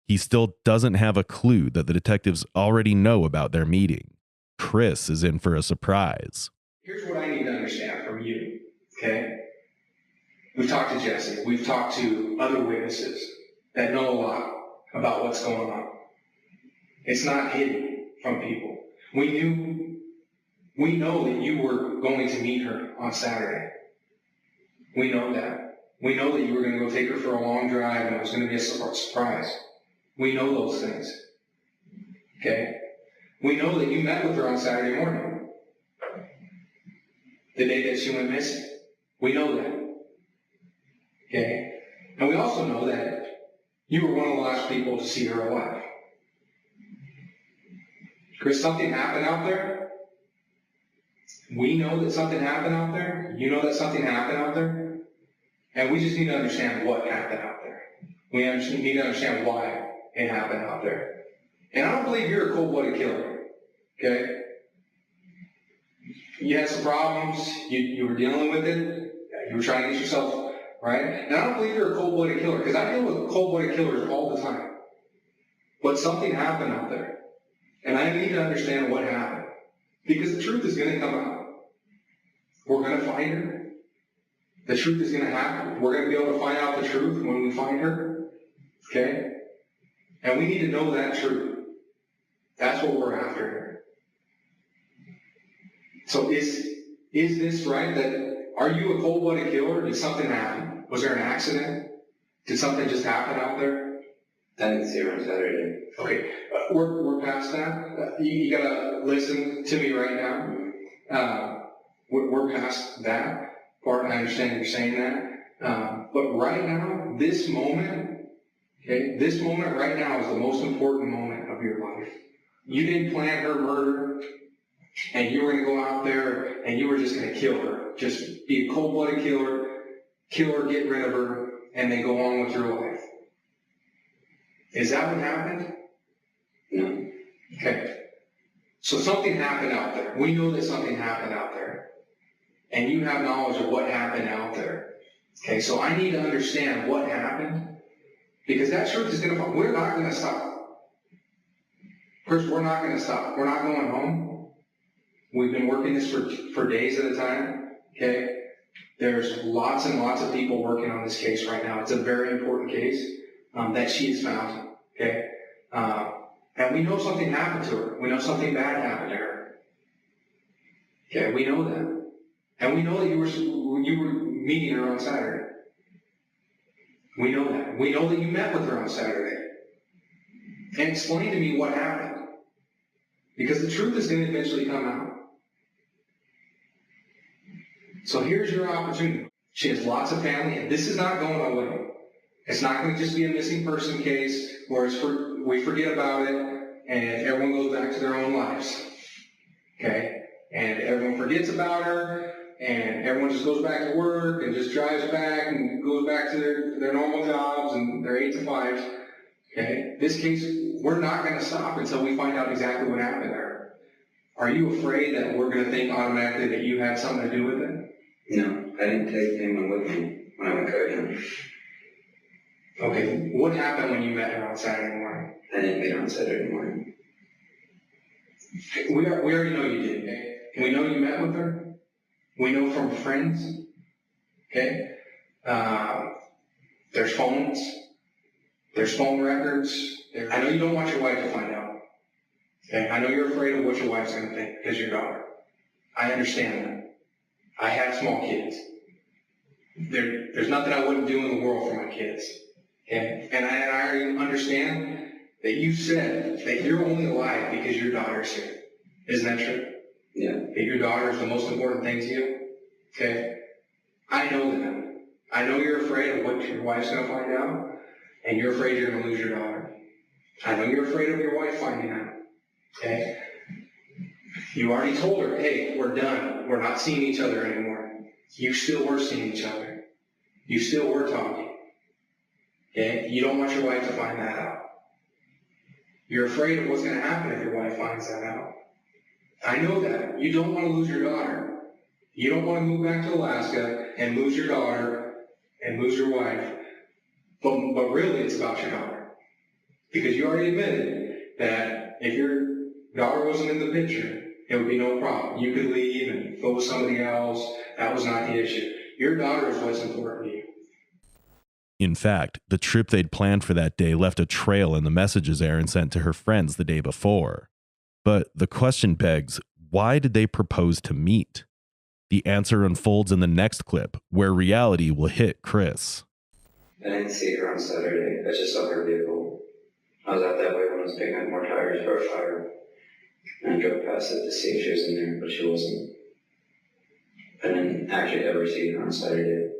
Speaker 2: He still doesn't have a clue that the detectives already know about their meeting. Chris is in for a surprise.
Speaker 3: Here's what I need to understand from you, okay? We've talked to Jesse. We've talked to other witnesses that know a lot about what's going on. It's not hidden from people. We know that you were going to meet her on Saturday. We know that. We know that you were going to go take her for a long drive and it was going to be a surprise. We know those things. Okay? We know that you met with her on Saturday morning. The day that she went missing. We know that. Okay? And we also know that you were one of the last people to see her alive. Chris, something happened out there. We know that something happened out there. You know that something happened out there. And we just need to understand what happened out there. We need to understand why it happened out there. And I don't believe you're a cold-blooded killer. Okay? You had some problems. You were dealing with it. You were trying to get yourself right. And I don't believe you're a cold-blooded killer because I deal with cold-blooded killers all the time. But something happened out there. And I need to understand what happened. Because the truth is going to come out. We're going to find her. The truth is going to happen. We're going to be able to find out the truth when we find her. Okay? And we need to know that truth. That's what we're after here. So is this right? Are you a cold-blooded killer? Did something happen? Was there an accident? Did something just happen out there?
Speaker 1: I didn't see her on Saturday.
Speaker 3: Okay, we're past that. You gotta listen to me right now. We're past that part. I understand you're saying that. But right now, this moment, okay, this moment right now is the most important moment of your life. You didn't plan her murder, and you were going to go out there and you were just going to kill her. Just be a cold-blooded killer, kill her, get rid of her, and then go on with your life. Is that what happened?
Speaker 1: No.
Speaker 3: Okay. So something happened out there. We know that something happened out there. And you have knowledge of what happened out there. Okay, so I need to understand what happened. Because that truth is going to come. We're not going to stop. Chris, we're not going to stop. We're not going home. We've been working this for days at a time. Okay? There's lots and lots of people working on this case right now. It's a very important case that she has found. Okay? And we know something happened to her. We know something bad happened to her. Okay, we know that. And we know that you were meeting her on Saturday. We know that. We know that you met with her on Saturday. And explain to me what happened. Because the truth is going to eventually come out. So here's your opportunity. She has lots of family, and this is not going away. It's not going to just be a missing person case where we forget about it and everyone goes back to their own lives. Okay? And everyone forgets about her, and everyone just goes back to work and just drives back and goes back to their normal jobs and their 8 to 5s. Okay? This case, we're not going to stop until we find out exactly what happened there. Are you afraid that we're going to think automatically that you had something to do with it?
Speaker 1: No, I didn't take anyone with me when I went coaching.
Speaker 3: Okay, what happened when you met her on Saturday morning?
Speaker 1: I didn't meet her on Saturday morning.
Speaker 3: We already know you did, okay? We know you met with her. We know from friends, okay? There's phones. There's phone records. I know you don't want your wife to find out. Okay? I know you're afraid of what your wife's going to think because your daughter. I understand that. I have small kids. There's nothing I wouldn't do in the world for my kids. Okay? And I already understand that you said that you're only alive because your daughter's here. Isn't that true?
Speaker 1: Yeah.
Speaker 3: That your daughter is the most important thing to you? Okay? I know that. I know you're afraid of what your wife's going to find out, and you're afraid you're going to lose your daughter. I know you're afraid of your wife finding out. Okay? You already told her, hey, we're done. We're not seeing each other anymore. You still were seeing each other. You still were talking. Okay? You don't want your wife to find that out. You're afraid of what's going to happen if your wife finds that out. I know that. You don't want to lose your daughter. You don't want to move back to Alaska and lose your daughter and lose your wife. But really, it's about your daughter. Because you already admitted that if your daughter wasn't in the picture, it would be no problem. You could leave and go with somebody else. That was not the issue. Your daughter is what's important to you.
Speaker 2: In fact, the trip they'd planned for that day left a trail in the messages Erin sent to her friends the day before. But the question begs, why did they propose to meet? The answer unfolds in the next clip, where reality will hit Chris.
Speaker 1: I didn't see her on Saturday. I just saw her vehicle. I was out that way when I was picking up more tires for a fire. And I drove past it to see if she was in there, but she wasn't. I didn't actually ever see her on Saturday.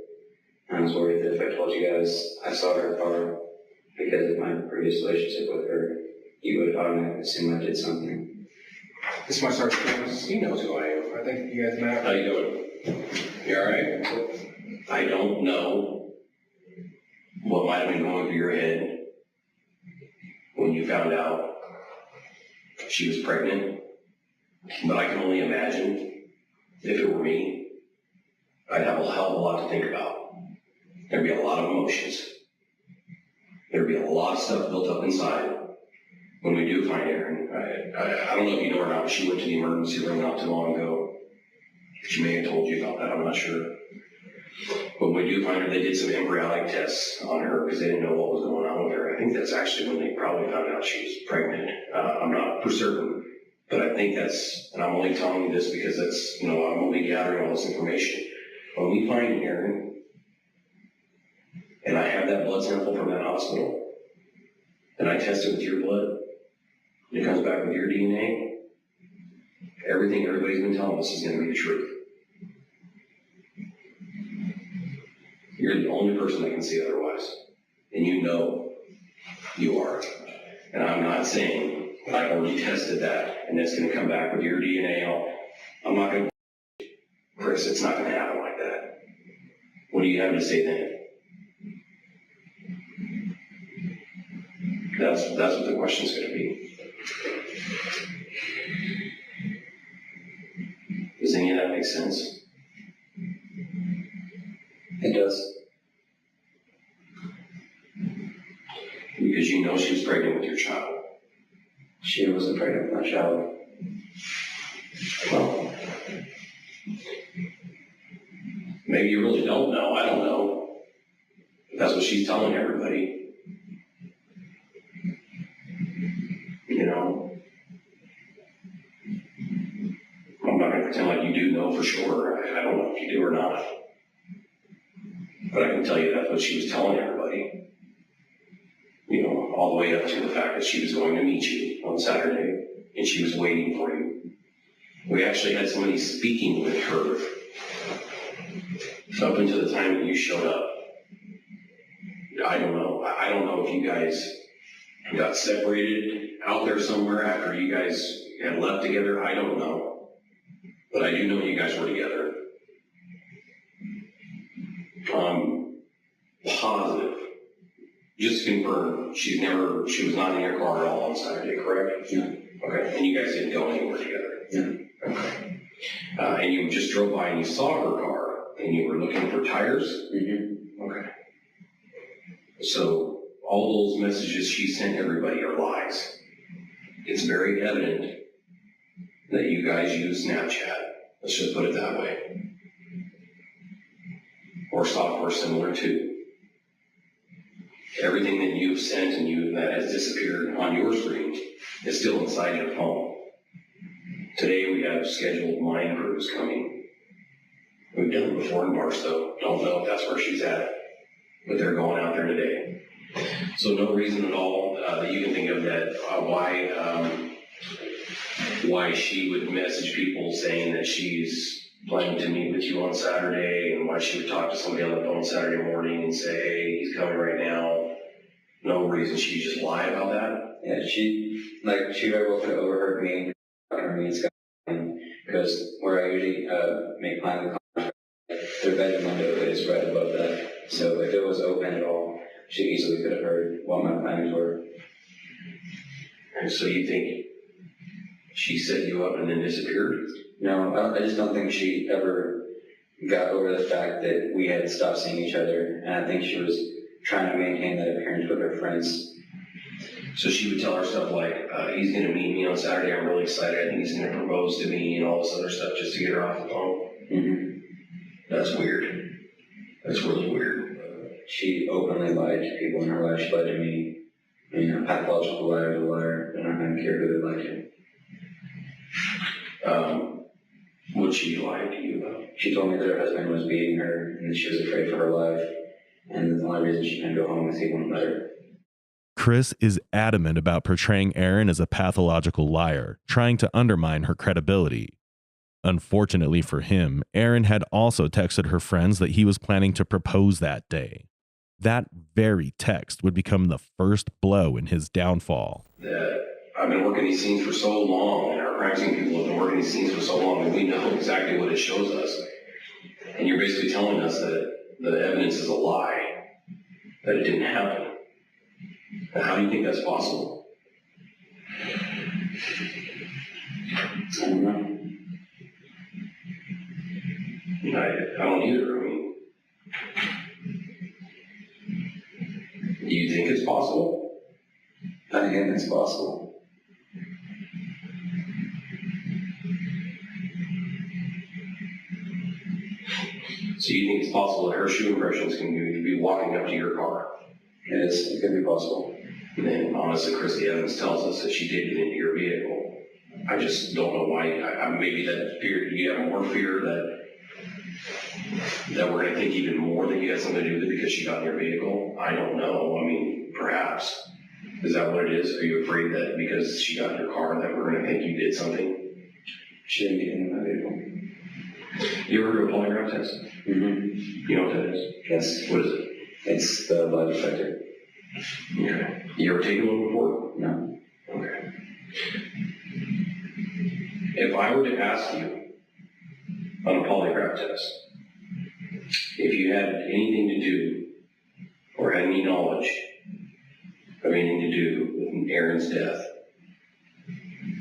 Speaker 1: I was worried that if I told you guys I saw her car because of my previous relationship with her, you would automatically assume I did something.
Speaker 3: This is my sergeant. He knows who I am. I think you guys met.
Speaker 4: How you doing? You all right? I don't know what might have been going through your head when you found out she was pregnant, but I can only imagine if it were me, I'd have a hell of a lot to think about. There'd be a lot of emotions. There'd be a lot of stuff built up inside when we do find Erin. I don't know if you know or not, but she went to the emergency room not too long ago. She may have told you about that, I'm not sure. When we do find her, they did some embryonic tests on her because they didn't know what was going on with her. I think that's actually when they probably found out she was pregnant. I'm not for certain, but I think that's, and I'm only telling you this because that's, I'm only gathering all this information. When we find Erin, and I have that blood sample from that hospital, and I test it with your blood, and it comes back with your DNA, everything everybody's been telling us is going to be the truth. You're the only person that can see otherwise. And you know you are. And I'm not saying that I've already tested that and it's going to come back with your DNA. I'm not going to, Chris, it's not going to happen like that. What do you have to say then? That's what the question's going to be. Does any of that make sense?
Speaker 1: It does.
Speaker 4: Because you know she was pregnant with your child.
Speaker 1: She wasn't pregnant with my child.
Speaker 4: Well, maybe you really don't know. I don't know. But that's what she's telling everybody. I'm not going to pretend like you do know for sure. I don't know if you do or not. But I can tell you that's what she was telling everybody. All the way up to the fact that she was going to meet you on on Saturday, and she was waiting for you. We actually had somebody speaking with her up until the time that you showed up. I don't know. I don't know if you guys got separated out there somewhere after you guys had left together. I don't know. But I do know you guys were together. Positive. Just to confirm, she was not in your car at all on Saturday, correct?
Speaker 1: Yeah.
Speaker 4: Okay. And you guys didn't go anywhere together?
Speaker 1: Yeah.
Speaker 4: Okay. And you just drove by and you saw her car and you were looking for tires?
Speaker 1: Mm-hmm.
Speaker 4: Okay. So all those messages she sent everybody are lies. It's very evident that you guys use Snapchat. Let's just put it that way. Or software similar to. Everything that you've sent and that has disappeared on your screen is still inside your phone. Today we have scheduled mine crews coming. We've done it before in Barstow. Don't know if that's where she's at, but they're going out there today. So no reason at all that you can think of that why she would message people saying that she's planning to meet with you on Saturday, and why she would talk to somebody on the phone Saturday morning and say, hey, he's coming right now. No reason she'd just lie about that.
Speaker 1: Yeah, she very well could have overheard me talking to me and Scott, because where I usually make plans with contracts, their bedroom window is right above that. So if it was open at all, she easily could have heard what my plans were.
Speaker 4: And so you think she set you up and then disappeared?
Speaker 1: No, I just don't think she ever got over the fact that we had stopped seeing each other, and I think she was trying to maintain that appearance with her friends.
Speaker 4: So she would tell her stuff like, he's going to meet me on Saturday, I'm really excited, I think he's going to propose to me, and all this other stuff just to get her off the phone.
Speaker 1: Mm-hmm.
Speaker 4: That's weird. That's really weird.
Speaker 1: She openly lied to people in her life. She lied to me. Pathological liar is a liar. They're not going to care who they lie to.
Speaker 4: What she lied to you about?
Speaker 1: She told me that her husband was beating her and that she was afraid for her life, and the only reason she couldn't go home was he wouldn't let her.
Speaker 2: Chris is adamant about portraying Erin as a pathological liar, trying to undermine her credibility. Unfortunately for him, Erin had also texted her friends that he was planning to propose that day. That very text would become the first blow in his downfall.
Speaker 4: I've been working these scenes for so long, and our crime scene people have been working these scenes for so long, and we know exactly what it shows us. And you're basically telling us that the evidence is a lie, that it didn't happen. And how do you think that's possible?
Speaker 1: I don't know.
Speaker 4: I don't either. I mean, do you think it's possible?
Speaker 1: I think it's possible.
Speaker 4: So you think it's possible that her shoe impressions can be walking up to your car?
Speaker 1: It could be possible.
Speaker 4: And then, honestly, Chris, the evidence tells us that she did get into your vehicle. I just don't know why. Maybe that fear, you have more fear that we're going to think even more that you had something to do with it because she got in your vehicle. I don't know. I mean, perhaps. Is that what it is? Are you afraid that because she got in your car that we're going to think you did something?
Speaker 1: She didn't get into my vehicle.
Speaker 4: You ever do a polygraph test?
Speaker 1: Mm-hmm.
Speaker 4: You know what that is?
Speaker 1: Yes.
Speaker 4: What is it?
Speaker 1: It's the lie detector.
Speaker 4: Okay. You ever taken one before?
Speaker 1: No.
Speaker 4: Okay. If I were to ask you on a polygraph test, if you had anything to do or had any knowledge of anything to do with Erin's death,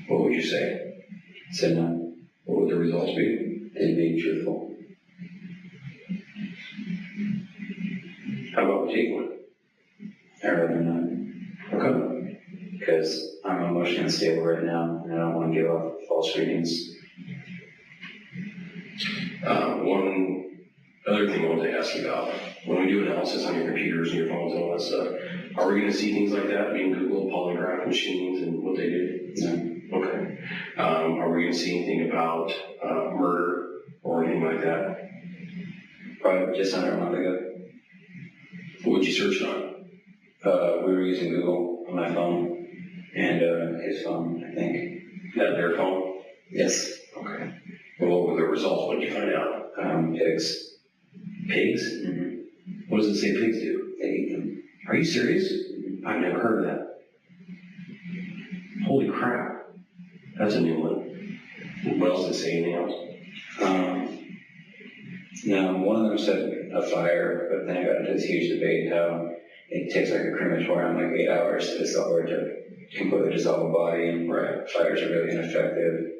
Speaker 4: what would you say?
Speaker 1: I said no.
Speaker 4: What would the results be?
Speaker 1: They'd be truthful.
Speaker 4: How about we take one?
Speaker 1: I'd rather not.
Speaker 4: Okay.
Speaker 1: Because I'm emotionally unstable right now, and I don't want to give off false readings.
Speaker 4: One other thing I wanted to ask you about, when we do analysis on your computers and your phones and all that stuff, are we going to see things like that being Google polygraph machines and what they did?
Speaker 1: No.
Speaker 4: Okay. Are we going to see anything about murder or anything like that?
Speaker 1: Probably just under a month ago.
Speaker 4: What would you search on?
Speaker 1: We were using Google on my phone, and his phone, I think.
Speaker 4: That their phone?
Speaker 1: Yes.
Speaker 4: Okay. And what were the results? What did you find out?
Speaker 1: Pigs.
Speaker 4: Pigs?
Speaker 1: Mm-hmm.
Speaker 4: What does it say pigs do?
Speaker 1: They eat them.
Speaker 4: Are you serious? I've never heard of that. Holy crap. That's a new one. What else did it say? Anything else?
Speaker 1: No, one of them said a fire, but then I got into this huge debate how it takes like a crematorium like 8 hours to dissolve or to completely dissolve a body, and fires are really ineffective.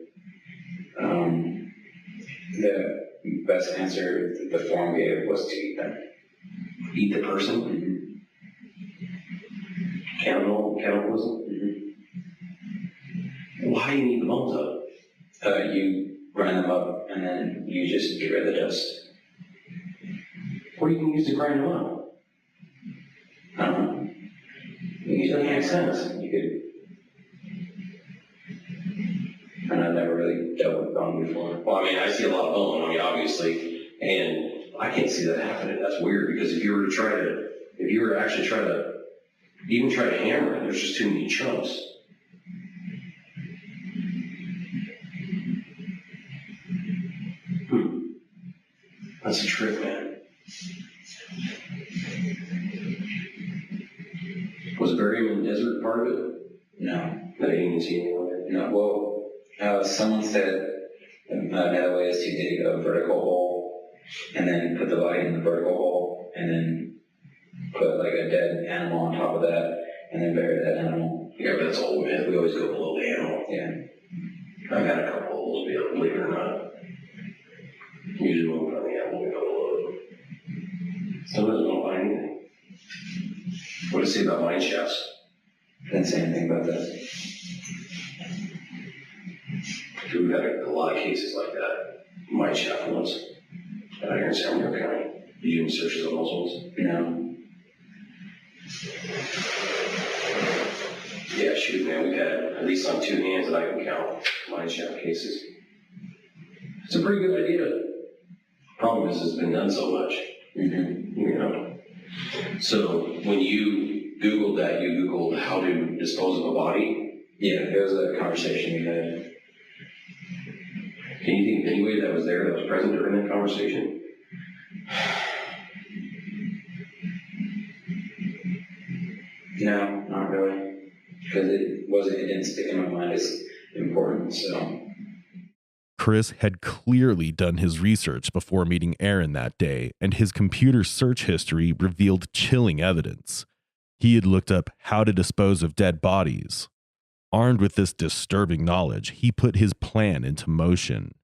Speaker 1: The best answer the form gave was to eat them.
Speaker 4: Eat the person?
Speaker 1: Mm-hmm.
Speaker 4: Cannibalism?
Speaker 1: Mm-hmm.
Speaker 4: Why do you need the bones up?
Speaker 1: You grind them up and then you just get rid of the dust.
Speaker 4: What are you going to use to grind them up?
Speaker 1: I don't know. You use
Speaker 4: Doesn't
Speaker 1: a
Speaker 4: make
Speaker 1: hammer.
Speaker 4: sense.
Speaker 1: You could. And I've never really dealt with bone before.
Speaker 4: Well, I mean, I see a lot of bone, obviously, and I can't see that happening. That's weird, because if you were to actually try to hammer it, there's just too many chunks. That's a trick, man. Was burial in the desert part of it?
Speaker 1: No.
Speaker 4: That I didn't even see anywhere.
Speaker 1: No. Well, someone said another way is to dig a vertical hole and then put the body in the vertical hole and then put like a dead animal on top of that and then bury that animal.
Speaker 4: Yeah, but that's old, man. We always go below the animal.
Speaker 1: Yeah.
Speaker 4: I've had a couple holes, believe it or not. Usually when we find the animal, we go below it. Sometimes we don't find anything. What does it say about mine shafts?
Speaker 1: Didn't say anything about that.
Speaker 4: We've had a lot of cases like that. Mine shaft ones. Out here in San Diego County. Did you do any searches on those ones?
Speaker 1: No.
Speaker 4: Yeah, shoot, man. We've had, at least on two hands that I can count, mine shaft cases. It's a pretty good idea. Problem is, it's been done so much.
Speaker 1: Mm-hmm.
Speaker 4: You know. So when you Googled that, you Googled how to dispose of a body?
Speaker 1: Yeah, it was a conversation we had.
Speaker 4: Can you think of anybody that was there that was present during that conversation?
Speaker 1: No, not really. Because it didn't stick in my mind as important, so.
Speaker 2: Chris had clearly done his research before meeting Aaron that day, and his computer search history revealed chilling evidence. He had looked up how to dispose of dead bodies. Armed with this disturbing knowledge, he put his plan into motion.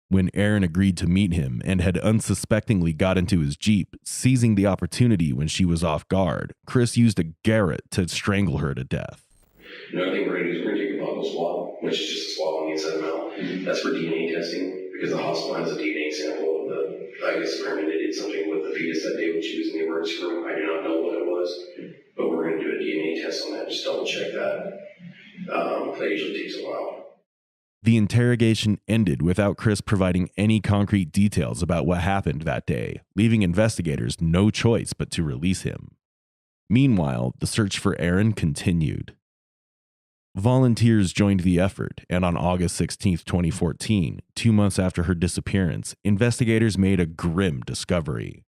Speaker 2: When Aaron agreed to meet him and had unsuspectingly got into his Jeep, seizing the opportunity when she was off guard, Chris used a garrote to strangle her to death.
Speaker 4: Another thing we're going to do is we're going to take a buccal swab, which is just a swab on the inside of the mouth. That's for DNA testing, because the hospital has a DNA sample of the, I guess apparently they did something with the fetus that day when she was in the emergency room. I do not know what it was, but we're going to do a DNA test on that, just double check that. That usually takes a while.
Speaker 2: The interrogation ended without Chris providing any concrete details about what happened that day, leaving investigators no choice but to release him. Meanwhile, the search for Aaron continued. Volunteers joined the effort, and on August 16, 2014, 2 months after her disappearance, investigators made a grim discovery.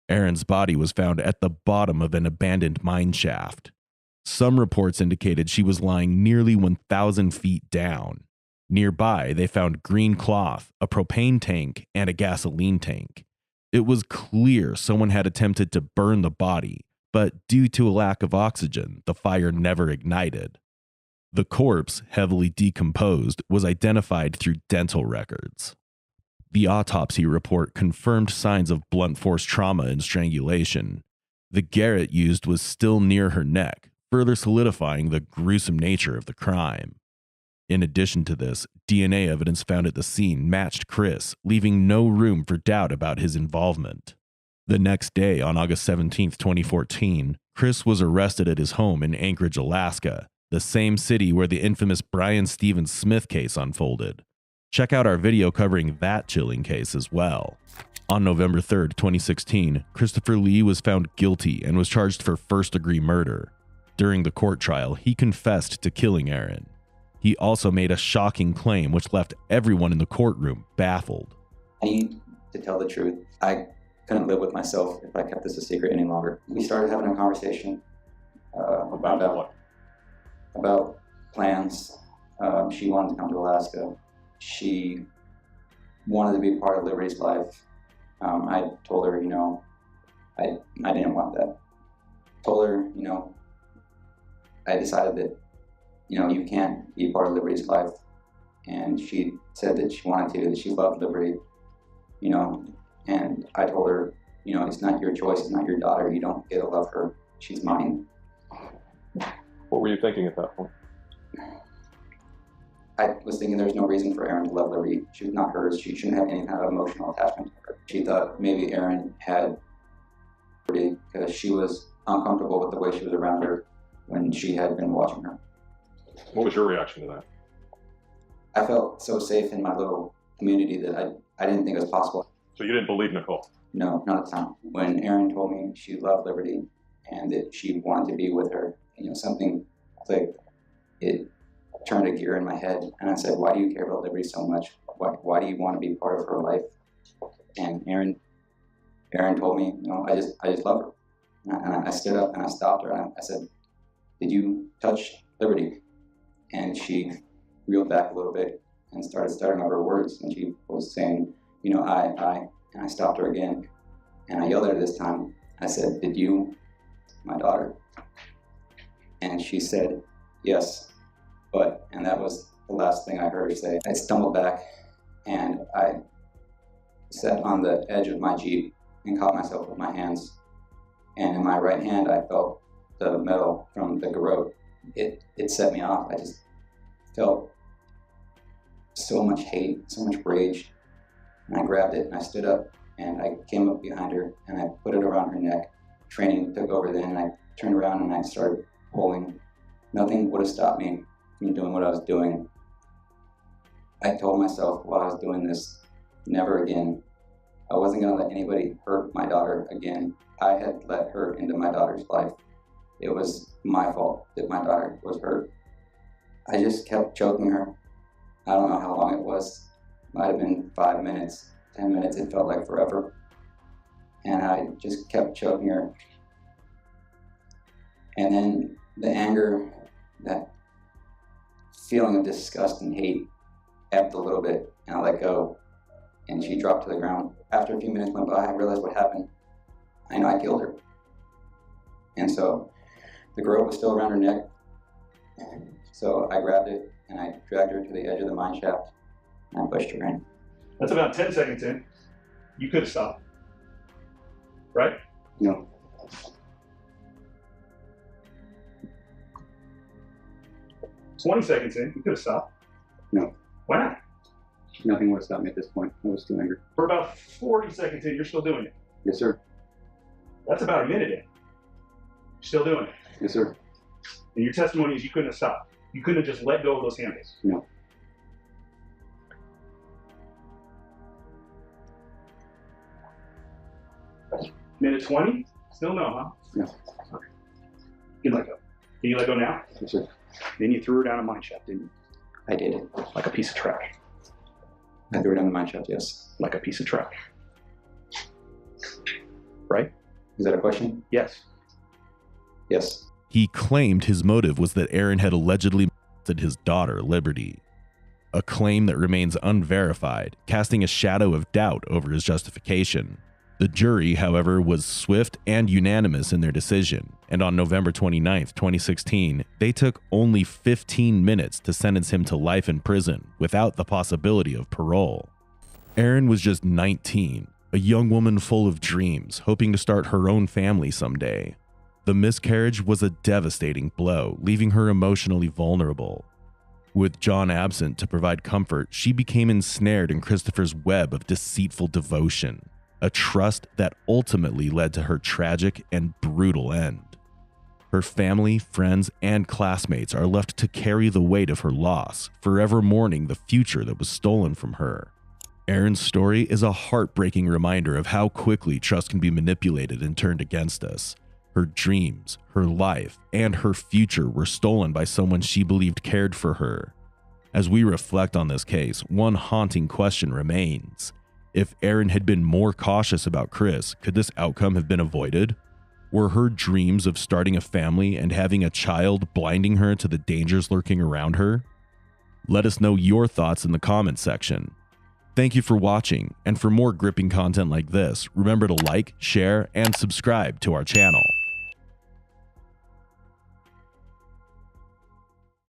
Speaker 2: Aaron's body was found at the bottom of an abandoned mine shaft. Some reports indicated she was lying nearly 1,000 feet down. Nearby, they found green cloth, a propane tank, and a gasoline tank. It was clear someone had attempted to burn the body, but due to a lack of oxygen, the fire never ignited. The corpse, heavily decomposed, was identified through dental records. The autopsy report confirmed signs of blunt force trauma and strangulation. The garrote used was still near her neck, further solidifying the gruesome nature of the crime. In addition to this, DNA evidence found at the scene matched Chris, leaving no room for doubt about his involvement. The next day, on August 17, 2014, Chris was arrested at his home in Anchorage, Alaska, the same city where the infamous Brian Stephen Smith case unfolded. Check out our video covering that chilling case as well. On November 3, 2016, Christopher Lee was found guilty and was charged for first-degree murder. During the court trial, he confessed to killing Erin. He also made a shocking claim which left everyone in the courtroom baffled.
Speaker 5: I need to tell the truth. I couldn't live with myself if I kept this a secret any longer. We started having a conversation about plans. She wanted to come to Alaska. She wanted to be part of Liberty's life. I told her, I didn't want that. Told her, I decided that, you can't be part of Liberty's life. And she said that she wanted to, that she loved Liberty, and I told her, it's not your choice, it's not your daughter, you don't get to love her, she's mine.
Speaker 6: What were you thinking at that point?
Speaker 5: I was thinking there's no reason for Erin to love Liberty. She was not hers. She shouldn't have any kind of emotional attachment to her. She thought maybe Erin had Liberty because she was uncomfortable with the way she was around her when she had been watching her.
Speaker 6: What was your reaction to that?
Speaker 5: I felt so safe in my little community that I didn't think it was possible.
Speaker 6: So you didn't believe Nicole?
Speaker 5: No, not at the time. When Erin told me she loved Liberty and that she wanted to be with her, something clicked. It turned a gear in my head, and I said, why do you care about Liberty so much? Why do you want to be part of her life? And Erin told me, I just love her. And I stood up and I stopped her and I said, did you touch Liberty? And she reeled back a little bit and started stuttering over her words, and she was saying, I, and I stopped her again, and I yelled at her this time. I said, did you, my daughter? And she said, yes, but, and that was the last thing I heard her say. I stumbled back and I sat on the edge of my Jeep and caught myself with my hands. And in my right hand, I felt the metal from the garrote. It set me off. I just felt so much hate, so much rage. And I grabbed it and I stood up and I came up behind her and I put it around her neck. Training took over then, and I turned around and I started pulling. Nothing would have stopped me from doing what I was doing. I told myself while I was doing this, never again. I wasn't going to let anybody hurt my daughter again. I had let her into my daughter's life. It was my fault that my daughter was hurt. I just kept choking her. I don't know how long it was. It might have been 5 minutes, 10 minutes. It felt like forever. And I just kept choking her. And then the anger, that feeling of disgust and hate ebbed a little bit, and I let go. And she dropped to the ground. After a few minutes went by, I realized what happened. I know I killed her. And so the garrote was still around her neck. So I grabbed it and I dragged her to the edge of the mine shaft and I pushed her in.
Speaker 7: That's about 10 seconds in. You could have stopped. Right?
Speaker 5: No.
Speaker 7: "20 seconds in, you could have stopped.
Speaker 5: No.
Speaker 7: Why not?
Speaker 5: Nothing would have stopped me at this point. I was too angry.
Speaker 7: For about 40 seconds in, you're still doing it.
Speaker 5: Yes, sir.
Speaker 7: That's about a minute in. You're still doing it.
Speaker 5: Yes, sir.
Speaker 7: And your testimony is you couldn't have stopped. You couldn't have just let go of those handles.
Speaker 5: No.
Speaker 7: Minute 20? Still no, huh?
Speaker 5: No.
Speaker 7: Okay. You can let go. Can you let go now?
Speaker 5: Yes, sir.
Speaker 7: Then you threw her down a mine shaft, didn't you?
Speaker 5: I did.
Speaker 7: Like a piece of trash.
Speaker 5: I threw it on the mine shaft, yes.
Speaker 7: Like a piece of trash. Right?
Speaker 5: Is that a question?
Speaker 7: Yes.
Speaker 5: Yes.
Speaker 2: He claimed his motive was that Erin had allegedly molested his daughter, Liberty. A claim that remains unverified, casting a shadow of doubt over his justification. The jury, however, was swift and unanimous in their decision, and on November 29, 2016, they took only 15 minutes to sentence him to life in prison without the possibility of parole. Erin was just 19, a young woman full of dreams, hoping to start her own family someday. The miscarriage was a devastating blow, leaving her emotionally vulnerable. With John absent to provide comfort, she became ensnared in Christopher's web of deceitful devotion, a trust that ultimately led to her tragic and brutal end. Her family, friends, and classmates are left to carry the weight of her loss, forever mourning the future that was stolen from her. Erin's story is a heartbreaking reminder of how quickly trust can be manipulated and turned against us. Her dreams, her life, and her future were stolen by someone she believed cared for her. As we reflect on this case, one haunting question remains. If Erin had been more cautious about Chris, could this outcome have been avoided? Were her dreams of starting a family and having a child blinding her to the dangers lurking around her? Let us know your thoughts in the comments section. Thank you for watching, and for more gripping content like this, remember to like, share, and subscribe to our channel.